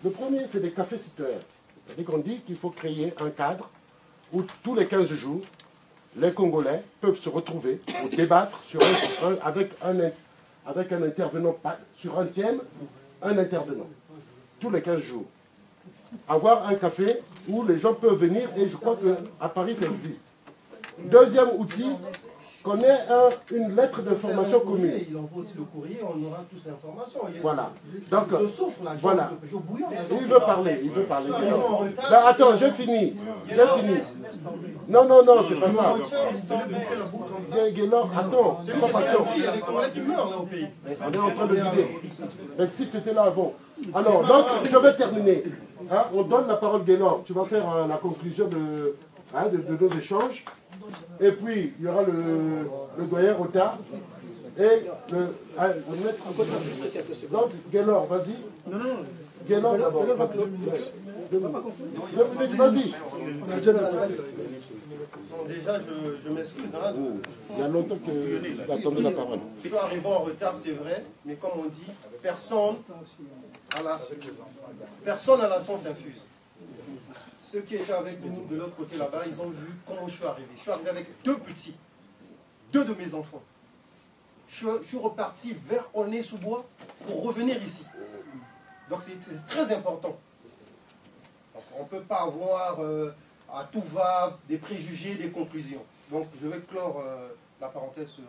Le premier, c'est des cafés citoyens. C'est-à-dire qu'on dit qu'il faut créer un cadre où tous les 15 jours, les Congolais peuvent se retrouver pour débattre avec un intervenant, sur un thème, un intervenant. Tous les 15 jours. Avoir un café où les gens peuvent venir, et je crois qu'à Paris, ça existe. Deuxième outil, qu'on ait une lettre d'information commune. Il en faut aussi le courrier, on aura tous l'information. Voilà. Donc, je souffre là, voilà. Je bouillon. Il veut parler, il veut parler. Là, attends, j'ai fini. J'ai fini. Non, non, non, c'est pas ça. Guélor, attends, c'est pas patient. Il y a des Congolais qui meurent là au pays. On est en train de vider. Mais si tu étais là avant. Alors, donc, je vais terminer. Hein, on donne la parole, Guélor. Tu vas faire la conclusion de nos échanges. Et puis, il y aura le doyen Rota et le maître en côté. Donc, Guélor, vas-y. Non, non, Guélor d'abord. 2 minutes, vas-y. Déjà, je m'excuse. Hein, il y a longtemps qu'il a attendu la parole. Je suis arrivé en retard, c'est vrai, mais comme on dit, personne à la science infuse. Ceux qui étaient avec nous de l'autre côté là-bas, ils ont vu comment je suis arrivé. Je suis arrivé avec 2 petits, 2 de mes enfants. Je suis reparti vers Aulnay-sous-Bois pour revenir ici. Donc c'est très important. Donc, on ne peut pas avoir à tout va des préjugés, des conclusions. Donc je vais clore la parenthèse sur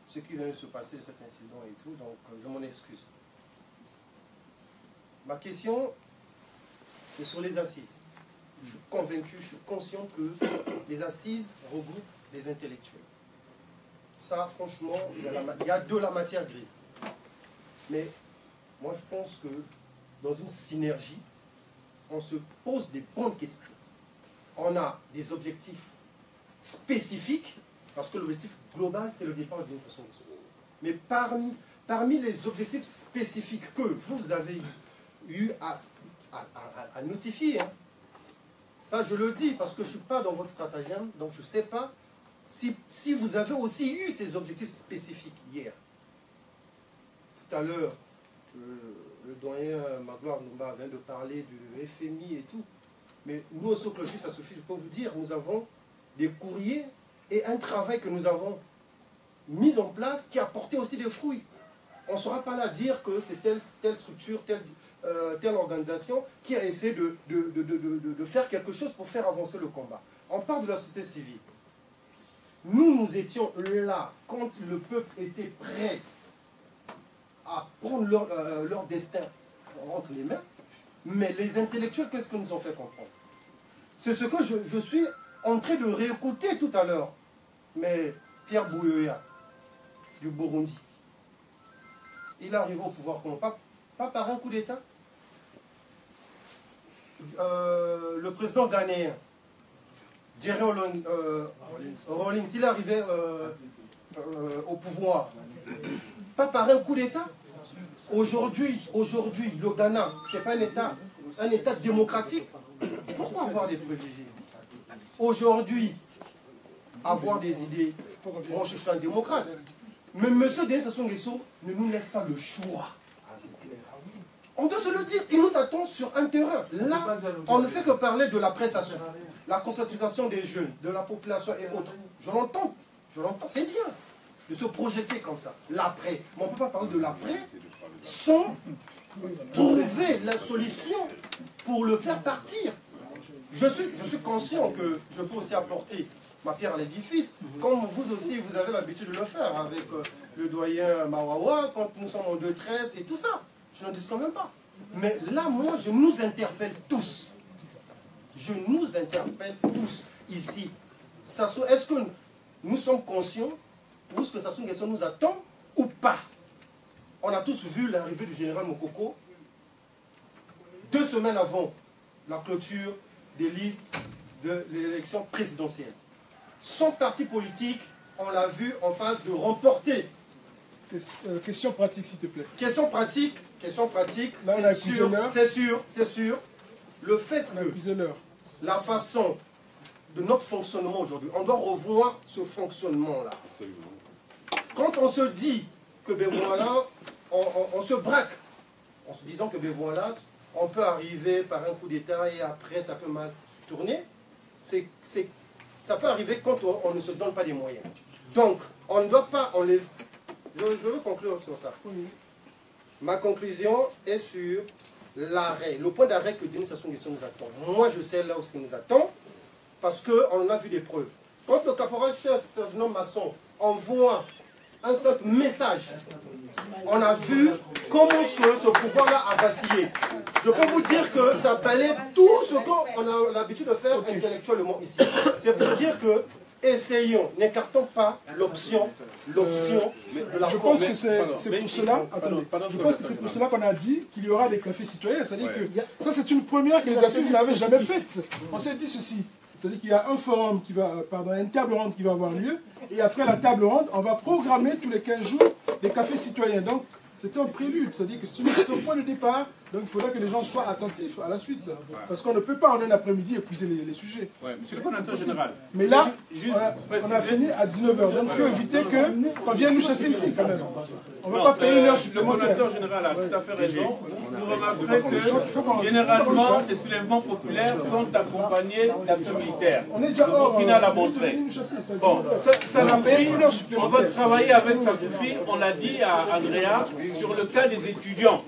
ce qui vient de se passer, cet incident et tout. Donc je m'en excuse. Ma question, c'est sur les assises. Je suis convaincu, je suis conscient que les assises regroupent les intellectuels. Ça, franchement, il y a de la matière grise. Mais moi, je pense que dans une synergie, on se pose des bonnes questions. On a des objectifs spécifiques, parce que l'objectif global, c'est le départ d'une station de secours. Mais parmi les objectifs spécifiques que vous avez eu à notifier, hein, ça je le dis parce que je ne suis pas dans votre stratagème, donc je ne sais pas si vous avez aussi eu ces objectifs spécifiques hier. Tout à l'heure, le doyen Magloire Numba vient de parler du FMI et tout. Mais nous, au Socle, ça suffit, je peux vous dire, nous avons des courriers et un travail que nous avons mis en place qui a porté aussi des fruits. On ne sera pas là à dire que c'est telle structure, telle organisation qui a essayé de faire quelque chose pour faire avancer le combat. On parle de la société civile. Nous étions là quand le peuple était prêt à prendre leur destin entre les mains, mais les intellectuels, qu'est-ce que nous ont fait comprendre? C'est ce que je suis en train de réécouter tout à l'heure. Mais Pierre Bouyoya, du Burundi, il est arrivé au pouvoir pas par un coup d'État. Le président ghanéen, Jerry Rawlings, il est arrivé au pouvoir pas par un coup d'État. Aujourd'hui, le Ghana, ce n'est pas un État démocratique. Pourquoi avoir des préjugés? Aujourd'hui, avoir des idées. Moi, je suis un démocrate. Mais M. Denis Sassou Nguesso ne nous laisse pas le choix. On doit se le dire. Il nous attend sur un terrain. Là, on ne fait que parler de la prestation, la conscientisation des jeunes, de la population et autres. Je l'entends, c'est bien de se projeter comme ça. L'après. Mais on ne peut pas parler de l'après sans trouver la solution pour le faire partir. Je suis conscient que je peux aussi apporter ma pierre à l'édifice, comme vous aussi, vous avez l'habitude de le faire avec le doyen Mawawa, quand nous sommes en 2-13 et tout ça. Je n'en dis quand même pas. Mais là, moi, je nous interpelle tous. Je nous interpelle tous ici. Est-ce que nous sommes conscients ou est-ce que Sassou Nguesso nous attend ou pas? On a tous vu l'arrivée du général Mokoko 2 semaines avant la clôture des listes de l'élection présidentielle. Son parti politique, on l'a vu en phase de remporter. Question pratique, s'il te plaît. Question pratique, c'est sûr. Le fait que la façon de notre fonctionnement aujourd'hui, on doit revoir ce fonctionnement-là. Quand on se dit que ben voilà, on se braque en se disant que ben voilà, on peut arriver par un coup d'État et après ça peut mal tourner, ça peut arriver quand on ne se donne pas des moyens. Donc, on ne doit pas enlever... Je veux conclure sur ça. Ma conclusion est sur l'arrêt, le point d'arrêt que Denis Sassou Nguesso nous attend. Moi, je sais là où il nous attend, parce qu'on a vu des preuves. Quand le caporal-chef Ferdinand Masson envoie un seul message, on a vu comment ce pouvoir-là a vacillé. Je peux vous dire que ça balaie tout ce qu'on a l'habitude de faire intellectuellement ici. C'est pour dire que essayons, n'écartons pas l'option de la Je pense que c'est pour cela, attendez, je pense que c'est pour cela qu'on a dit qu'il y aura des cafés citoyens. C'est-à-dire que ça, c'est une première que les assises n'avaient jamais faite. On s'est dit ceci. C'est-à-dire qu'il y a un forum qui va, une table ronde qui va avoir lieu, et après la table ronde, on va programmer tous les 15 jours des cafés citoyens. Donc, c'est un prélude, c'est-à-dire que c'est un point de départ, donc il faudra que les gens soient attentifs à la suite. Parce qu'on ne peut pas en un après-midi épuiser les sujets. C'est le coordinateur général. Mais là, on a fini à 19h, donc il faut éviter qu'on vienne nous chasser ici quand même. On ne va pas payer une heure supplémentaire. Le coordinateur général a tout à fait raison. Vous remarquerez que généralement, ces soulèvements populaires sont accompagnés d'actions militaires. On est déjà hors. Burkina l'a montré. Bon, ça n'a pas une heure supplémentaire. On va travailler avec Sakoufi, on l'a dit à Andrea, sur le cas des étudiants.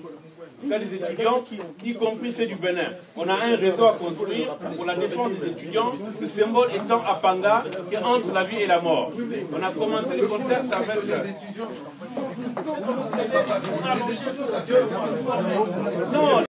Le cas des étudiants, y compris ceux du Bénin. On a un réseau à construire pour la défense des étudiants, le symbole étant Apanga, qui est entre la vie et la mort. On a commencé le contexte avec les étudiants. Non,